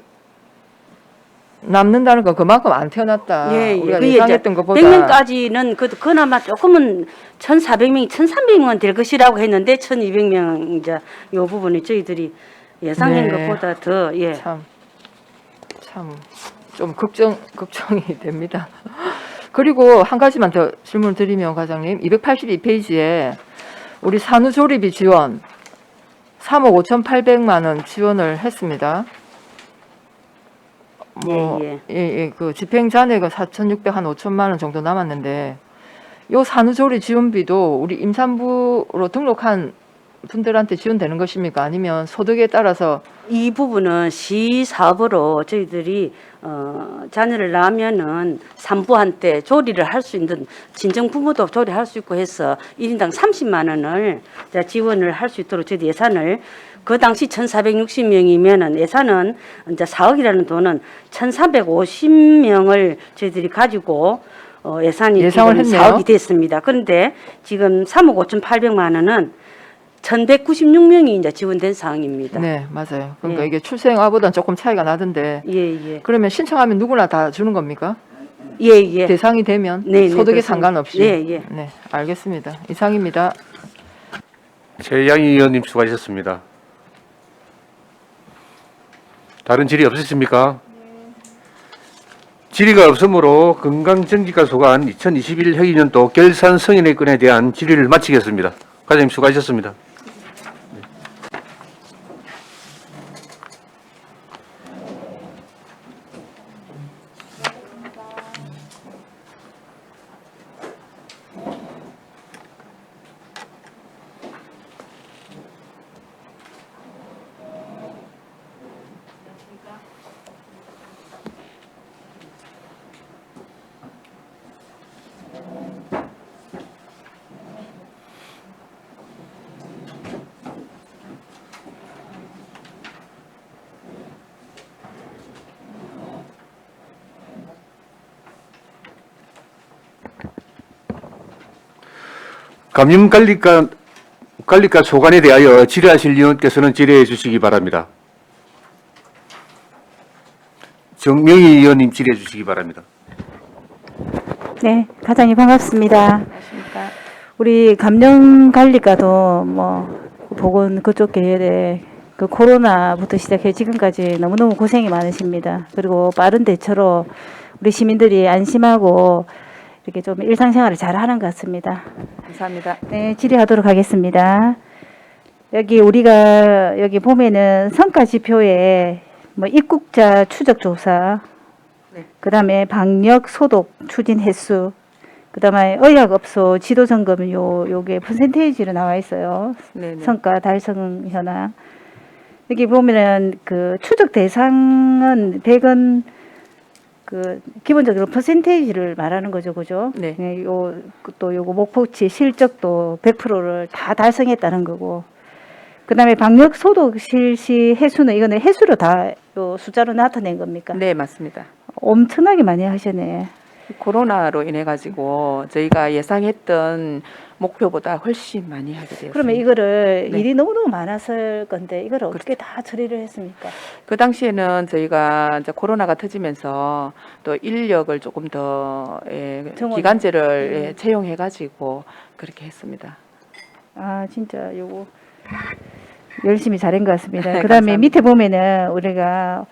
남는다는 건 그만큼 안 태어났다. 우리가 그게 예상했던 이제 것보다 100명까지는 그나마 조금은 1,400명, 1,300명은 될 것이라고 했는데 1,200명 이제 요 부분이 저희들이 예상한 네. 것보다 더 참 좀 걱정이 됩니다. 그리고 한 가지만 더 질문을 드리면 과장님 282페이지에 우리 산후조리비 지원 3억 5,800만 원 지원을 했습니다. 그 집행 잔액은 4,600 한 5천만 원 정도 남았는데 요 산후조리 지원비도 우리 임산부로 등록한 분들한테 지원되는 것입니까? 아니면 소득에 따라서 이 부분은 시 사업으로 저희들이 자녀를 낳으면은 산부한테 조리를 할 수 있는 친정 부모도 조리할 수 있고 해서 1인당 30만 원을 지원을 할 수 있도록 저희 예산을 그 당시 1,460명이면은 예산은 이제 4억이라는 돈은 1,450명을 저희들이 가지고 예산을 했네요. 4억이 됐습니다. 그런데 지금 3억 5,800만 원은 1,196명이 이제 지원된 사항입니다. 네, 맞아요. 그러니까 예. 이게 출생아보다는 조금 차이가 나던데 예. 그러면 신청하면 누구나 다 주는 겁니까? 예. 대상이 되면 네, 소득에 그렇습니다. 상관없이. 예. 네, 알겠습니다. 이상입니다. 최양희 의원님 수고하셨습니다. 다른 질의 없으십니까? 질의가 없으므로 건강정기과 소관 2021 회의년도 결산 승인의 건에 대한 질의를 마치겠습니다. 과장님 수고하셨습니다. 감염관리과 소관에 대하여 질의하실 의원께서는 질의해 주시기 바랍니다. 정명희 의원님 질의해 주시기 바랍니다. 네, 과장님 반갑습니다. 우리 감염관리과도 보건 그쪽 계열에 그 코로나부터 시작해 지금까지 너무너무 고생이 많으십니다. 그리고 빠른 대처로 우리 시민들이 안심하고 이렇게 좀 일상생활을 잘 하는 것 같습니다. 감사합니다. 네, 질의하도록 하겠습니다. 여기 보면은 성과 지표에 입국자 추적 조사, 그다음에 방역 소독 추진 횟수, 그다음에 의약업소 지도 점검 요게 퍼센테이지로 나와 있어요. 네네. 성과 달성 현황. 여기 보면은 그 추적 대상은 100은 그 기본적으로 퍼센테이지를 말하는 거죠, 그죠? 네. 또 요거 목표치 실적도 100%를 다 달성했다는 거고. 그다음에 방역 소독 실시 횟수는 이거는 횟수로 다 요 숫자로 나타낸 겁니까? 네, 맞습니다. 엄청나게 많이 하셨네. 코로나로 인해 가지고 저희가 예상했던 목표보다 훨씬 많이 하게 되었습니다. 그러면 이거를 네. 일이 너무너무 많았을 건데 이걸 어떻게 다 처리를 했습니까? 그 당시에는 저희가 이제 코로나가 터지면서 또 인력을 조금 더 정원. 기간제를 채용해 가지고 그렇게 했습니다. 아, 진짜 요거 열심히 잘한 것 같습니다. 네, 그다음에 감사합니다. 밑에 보면은 우리가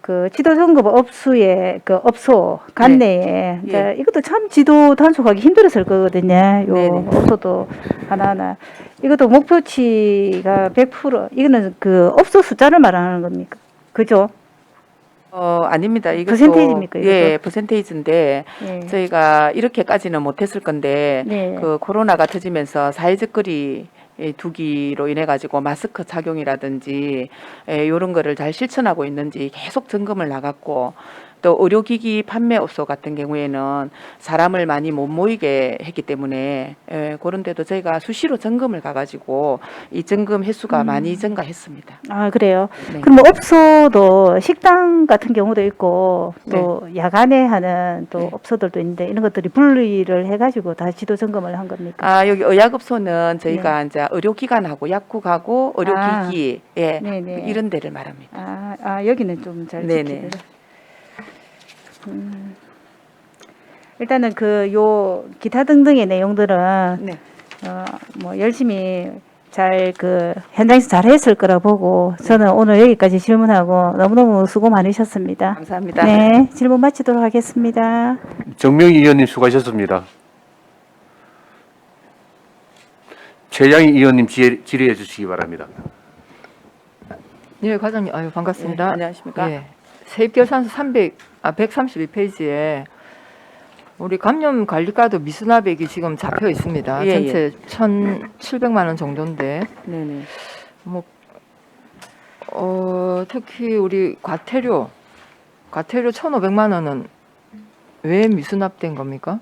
그 지도 점검 업소의 그 업소 관내에 이제 이것도 참 지도 단속하기 힘들었을 거거든요. 요 네네. 업소도 하나하나 이것도 목표치가 100% 이거는 그 업소 숫자를 말하는 겁니까? 그죠? 아닙니다. 이것도 퍼센테이지입니까, 이것도? 예, 퍼센테이지인데 네. 저희가 이렇게까지는 못했을 건데 네. 그 코로나가 터지면서 사회적 거리 두기로 인해 가지고 마스크 착용이라든지 이런 거를 잘 실천하고 있는지 계속 점검을 나갔고 또 의료기기 판매업소 같은 경우에는 사람을 많이 못 모이게 했기 때문에 그런 데도 저희가 수시로 점검을 가가지고 이 점검 횟수가 많이 증가했습니다. 아, 그래요? 네. 그럼 뭐 업소도 식당 같은 경우도 있고 또 야간에 하는 또 네. 업소들도 있는데 이런 것들이 분리를 해가지고 다 지도 점검을 한 겁니까? 아, 여기 의약업소는 저희가 이제 의료기관하고 약국하고 의료기기 네네. 이런 데를 말합니다. 여기는 좀 잘 네네. 지키더라. 일단은 요 기타 등등의 내용들은 네. 뭐 열심히 잘 현장에서 잘 했을 거라 보고 저는 오늘 여기까지 질문하고 너무너무 수고 많으셨습니다. 감사합니다. 네, 질문 마치도록 하겠습니다. 정명희 의원님 수고하셨습니다. 최양희 의원님 질의해 주시기 바랍니다. 예, 과장님, 아유 반갑습니다. 네, 안녕하십니까? 예, 세입결산서 132페이지에 우리 감염관리과도 미수납액이 지금 잡혀 있습니다. 예, 전체 1,700만 원 정도인데, 네네. 뭐 특히 우리 과태료 1,500만 원은 왜 미수납된 겁니까?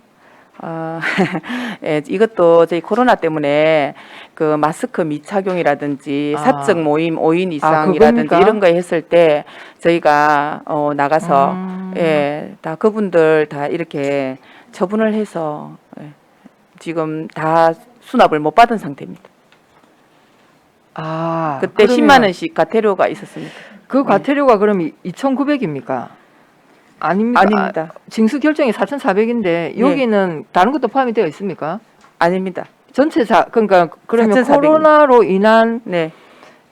예, 이것도 저희 코로나 때문에 그 마스크 미착용이라든지 사적 모임 5인 이상이라든지 그겁니까? 이런 거 했을 때 저희가 나가서 다 그분들 다 이렇게 처분을 해서 지금 다 수납을 못 받은 상태입니다. 그때 그러면 10만 원씩 과태료가 있었습니다. 그 과태료가 그럼 2,900입니까? 아닙니까? 아닙니다. 징수 결정이 4,400인데 여기는 다른 것도 포함이 되어 있습니까? 아닙니다. 전체 그러니까 그러면 4,400 입니다. 코로나로 인한 네.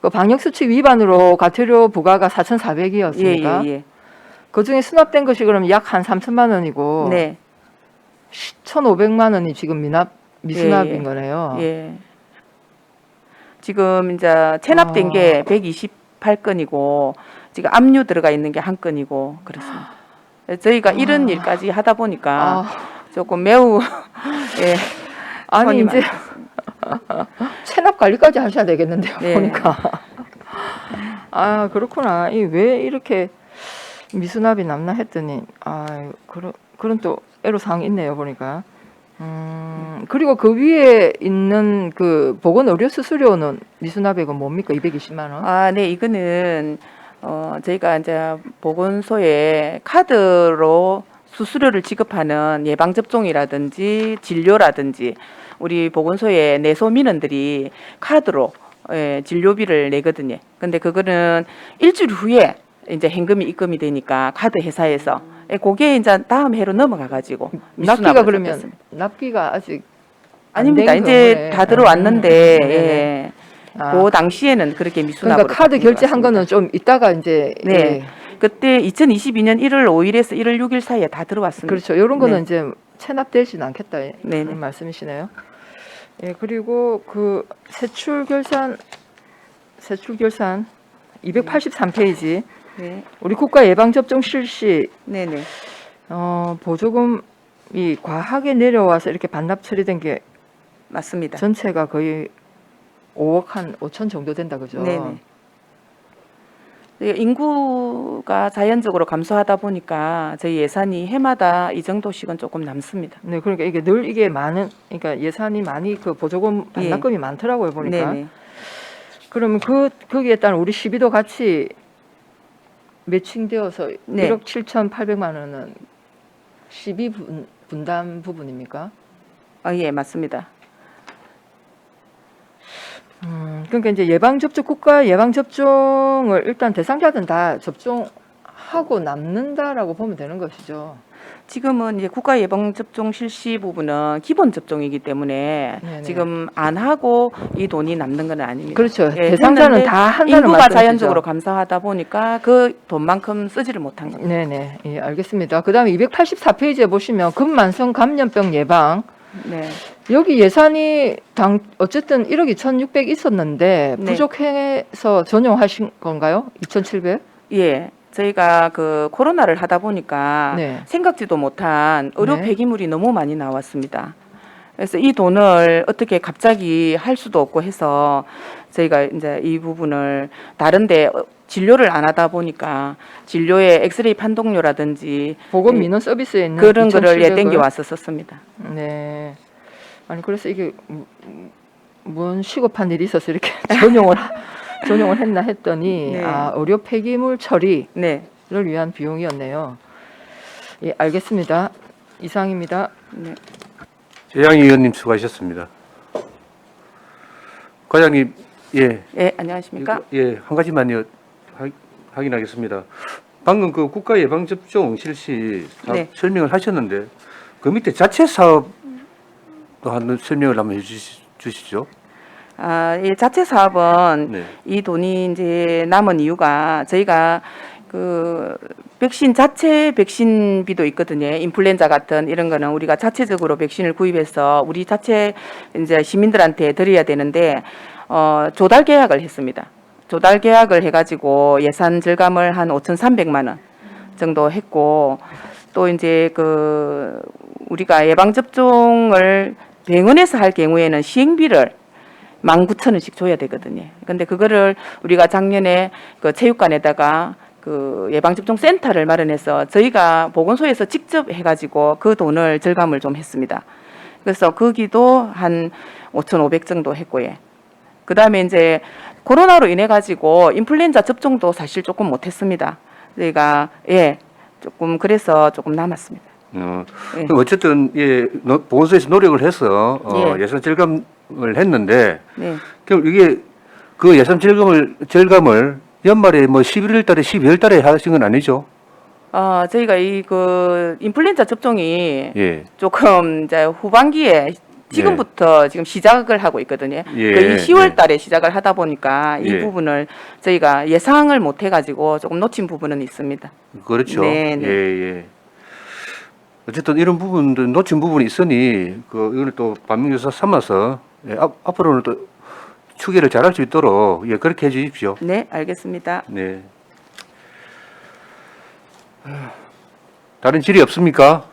그 방역 수칙 위반으로 과태료 부과가 4,400이었습니까? 예. 그 중에 수납된 것이 그럼 약 한 3천만 원이고 네. 1,500만 원이 지금 미수납인 예. 거네요. 예. 지금 이제 체납된 게 128건이고 지금 압류 들어가 있는 게 1건이고 그렇습니다. 저희가 이런 일까지 하다 보니까 조금 매우 아니 손이 이제 체납 관리까지 하셔야 되겠는데요. 네. 보니까 그렇구나. 왜 이렇게 미수납이 남나 했더니 그런 또 애로사항이 있네요. 보니까. 그리고 그 위에 있는 그 보건 의료 수수료는 미수납액은 뭡니까? 220만 원? 네, 이거는 저희가 이제 보건소에 카드로 수수료를 지급하는 예방 접종이라든지 진료라든지 우리 보건소에 내소민원들이 카드로 진료비를 내거든요. 근데 그거는 일주일 후에 이제 현금이 입금이 되니까 카드 회사에서 그게 이제 다음 해로 넘어가 가지고 납기가 그러면 납기가 아직 아닙니다. 안된 이제 거네. 다 들어왔는데 네네. 그 당시에는 그렇게 미수납으로 그러니까 카드 결제한 거는 좀 이따가 이제 네. 그때 2022년 1월 5일에서 1월 6일 사이에 다 들어왔습니다. 그렇죠. 이런 거는 네. 이제 체납되지는 않겠다 네네. 이런 말씀이시네요. 그리고 그 세출 결산 283페이지 네. 우리 국가 예방 접종 실시 네네. 보조금이 과하게 내려와서 이렇게 반납 처리된 게 맞습니다. 전체가 거의 5억 한 5천 정도 된다 그죠? 네네. 인구가 자연적으로 감소하다 보니까 저희 예산이 해마다 이 정도씩은 조금 남습니다. 네, 그러니까 이게 늘 이게 많은 그러니까 예산이 많이 그 보조금 반납금이 많더라고요 보니까. 네네. 그러면 거기에 따른 우리 시비도 같이 매칭되어서 네. 1억 7,800만 원은 시비 분담 부분입니까? 예, 맞습니다. 그러니까 이제 국가 예방 접종을 일단 대상자들은 다 접종하고 남는다라고 보면 되는 것이죠. 지금은 이제 국가 예방 접종 실시 부분은 기본 접종이기 때문에 네네. 지금 안 하고 이 돈이 남는 건 아닙니다. 그렇죠. 예, 대상자는 했는데 다 한다는 인구가 말씀이시죠. 자연적으로 감소하다 보니까 그 돈만큼 쓰지를 못한 겁니다. 네네, 예, 알겠습니다. 그다음에 284페이지에 보시면 근만성 감염병 예방 네. 여기 예산이 어쨌든 1억 2,600 있었는데 네. 부족해서 전용하신 건가요? 2,700? 예. 저희가 그 코로나를 하다 보니까 네. 생각지도 못한 의료 네. 폐기물이 너무 많이 나왔습니다. 그래서 이 돈을 어떻게 갑자기 할 수도 없고 해서 저희가 이제 이 부분을 다른데 진료를 안 하다 보니까 진료에 엑스레이 판독료라든지 보건 민원 서비스에 있는 그런 거를 2,700을 땡겨 왔어 썼습니다. 네. 아니 그래서 이게 뭔 시급한 일이 있어서 이렇게 전용을 했나 했더니 네. 아 의료 폐기물 처리를 네, 위한 비용이었네요. 예, 알겠습니다. 이상입니다. 네. 재양 의원님 수고하셨습니다. 과장님, 예, 예, 안녕하십니까? 예, 한 가지만요 확인하겠습니다. 방금 그 국가 예방 접종 실시 사업 네. 설명을 하셨는데 그 밑에 자체 사업도 하는 설명을 한번 해주시죠. 아, 이 자체 사업은 네. 이 돈이 이제 남은 이유가 저희가 그 백신 자체 백신비도 있거든요. 인플루엔자 같은 이런 거는 우리가 자체적으로 백신을 구입해서 우리 자체 이제 시민들한테 드려야 되는데 조달 계약을 했습니다. 조달 계약을 해가지고 예산 절감을 한 5,300만 원 정도 했고 또 이제 그 우리가 예방 접종을 병원에서 할 경우에는 시행비를 19,000원씩 줘야 되거든요. 근데 그거를 우리가 작년에 그 체육관에다가 그 예방접종 센터를 마련해서 저희가 보건소에서 직접 해가지고 그 돈을 절감을 좀 했습니다. 그래서 거기도 한 5,500 정도 했고요. 그 다음에 이제 코로나로 인해 가지고 인플루엔자 접종도 사실 조금 못했습니다. 저희가 예 조금 그래서 조금 남았습니다. 예. 그럼 어쨌든 예 보건소에서 노력을 해서 예. 예산 절감을 했는데 네. 그럼 이게 그 예산 절감을 연말에 뭐 11월 달에 12월 달에 하신 건 아니죠? 저희가 이 그 인플루엔자 접종이 예. 조금 이제 후반기에 지금부터 지금 시작을 하고 있거든요. 예, 거의 10월 예. 달에 시작을 하다 보니까 이 예. 부분을 저희가 예상을 못 해가지고 조금 놓친 부분은 있습니다. 그렇죠. 네, 네. 예, 예. 어쨌든 이런 부분들 놓친 부분이 있으니 그 이걸 또 반면교사 삼아서 예, 앞으로는 또 추계를 잘할 수 있도록 예 그렇게 해주십시오. 네, 알겠습니다. 네. 다른 질의 없습니까?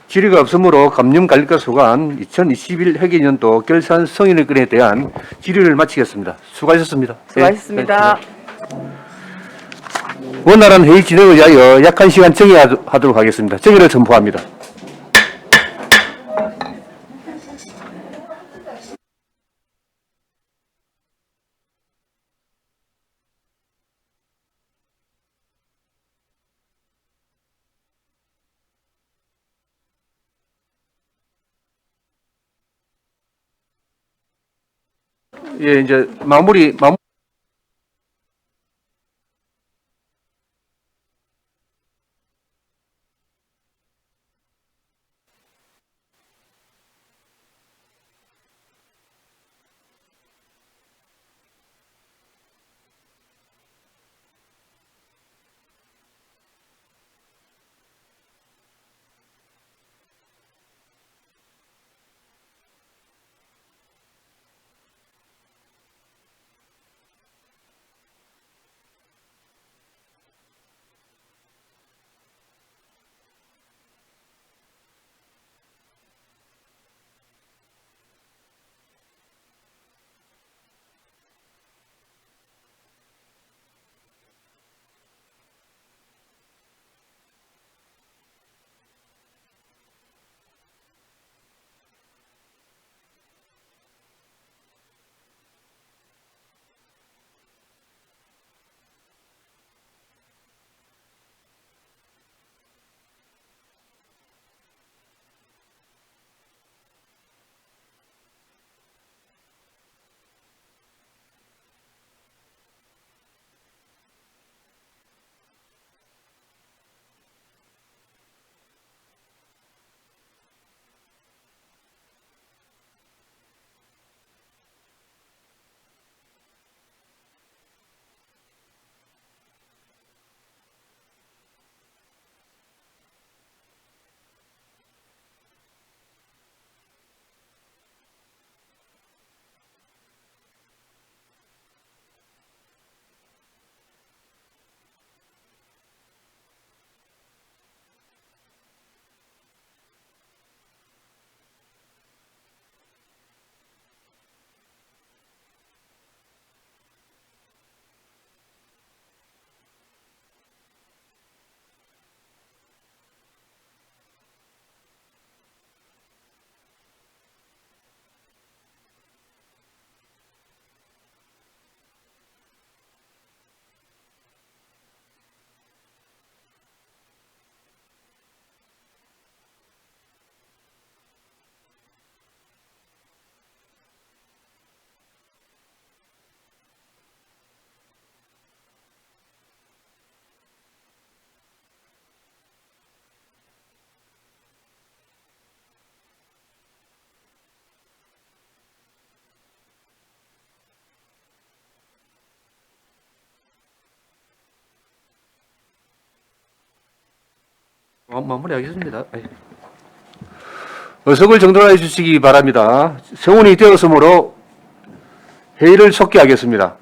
질의가 없으므로 감염관리과 소관 2021 회계년도 결산 성인의권에 대한 질의를 마치겠습니다. 수고하셨습니다. 수고하셨습니다. 원활한 회의 진행을 위하여 약 1시간 정의하도록 하겠습니다. 정의를 선포합니다. 예, 이제 마무리 마무리하겠습니다. 의석을 정돈해 주시기 바랍니다. 성운이 되었으므로 회의를 속기하겠습니다.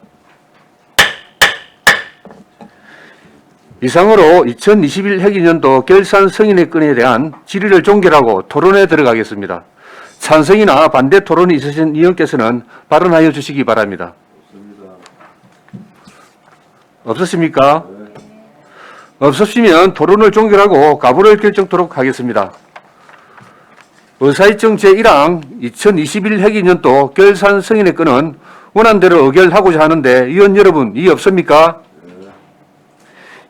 이상으로 2021 회기년도 결산 승인의 건에 대한 질의를 종결하고 토론에 들어가겠습니다. 찬성이나 반대 토론이 있으신 의원께서는 발언하여 주시기 바랍니다. 없으십니까? 없으시면 토론을 종결하고 가부를 결정토록 하겠습니다. 의사일정 제1항 2021 회기년도 결산 승인의 건은 원안대로 의결하고자 하는데 의원 여러분 이의 없습니까?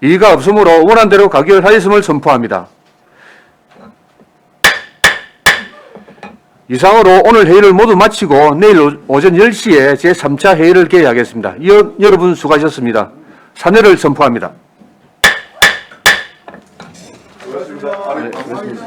이의가 없으므로 원안대로 가결하였음을 선포합니다. 이상으로 오늘 회의를 모두 마치고 내일 오전 10시에 제3차 회의를 개회하겠습니다. 의원 여러분 수고하셨습니다. 사내를 선포합니다.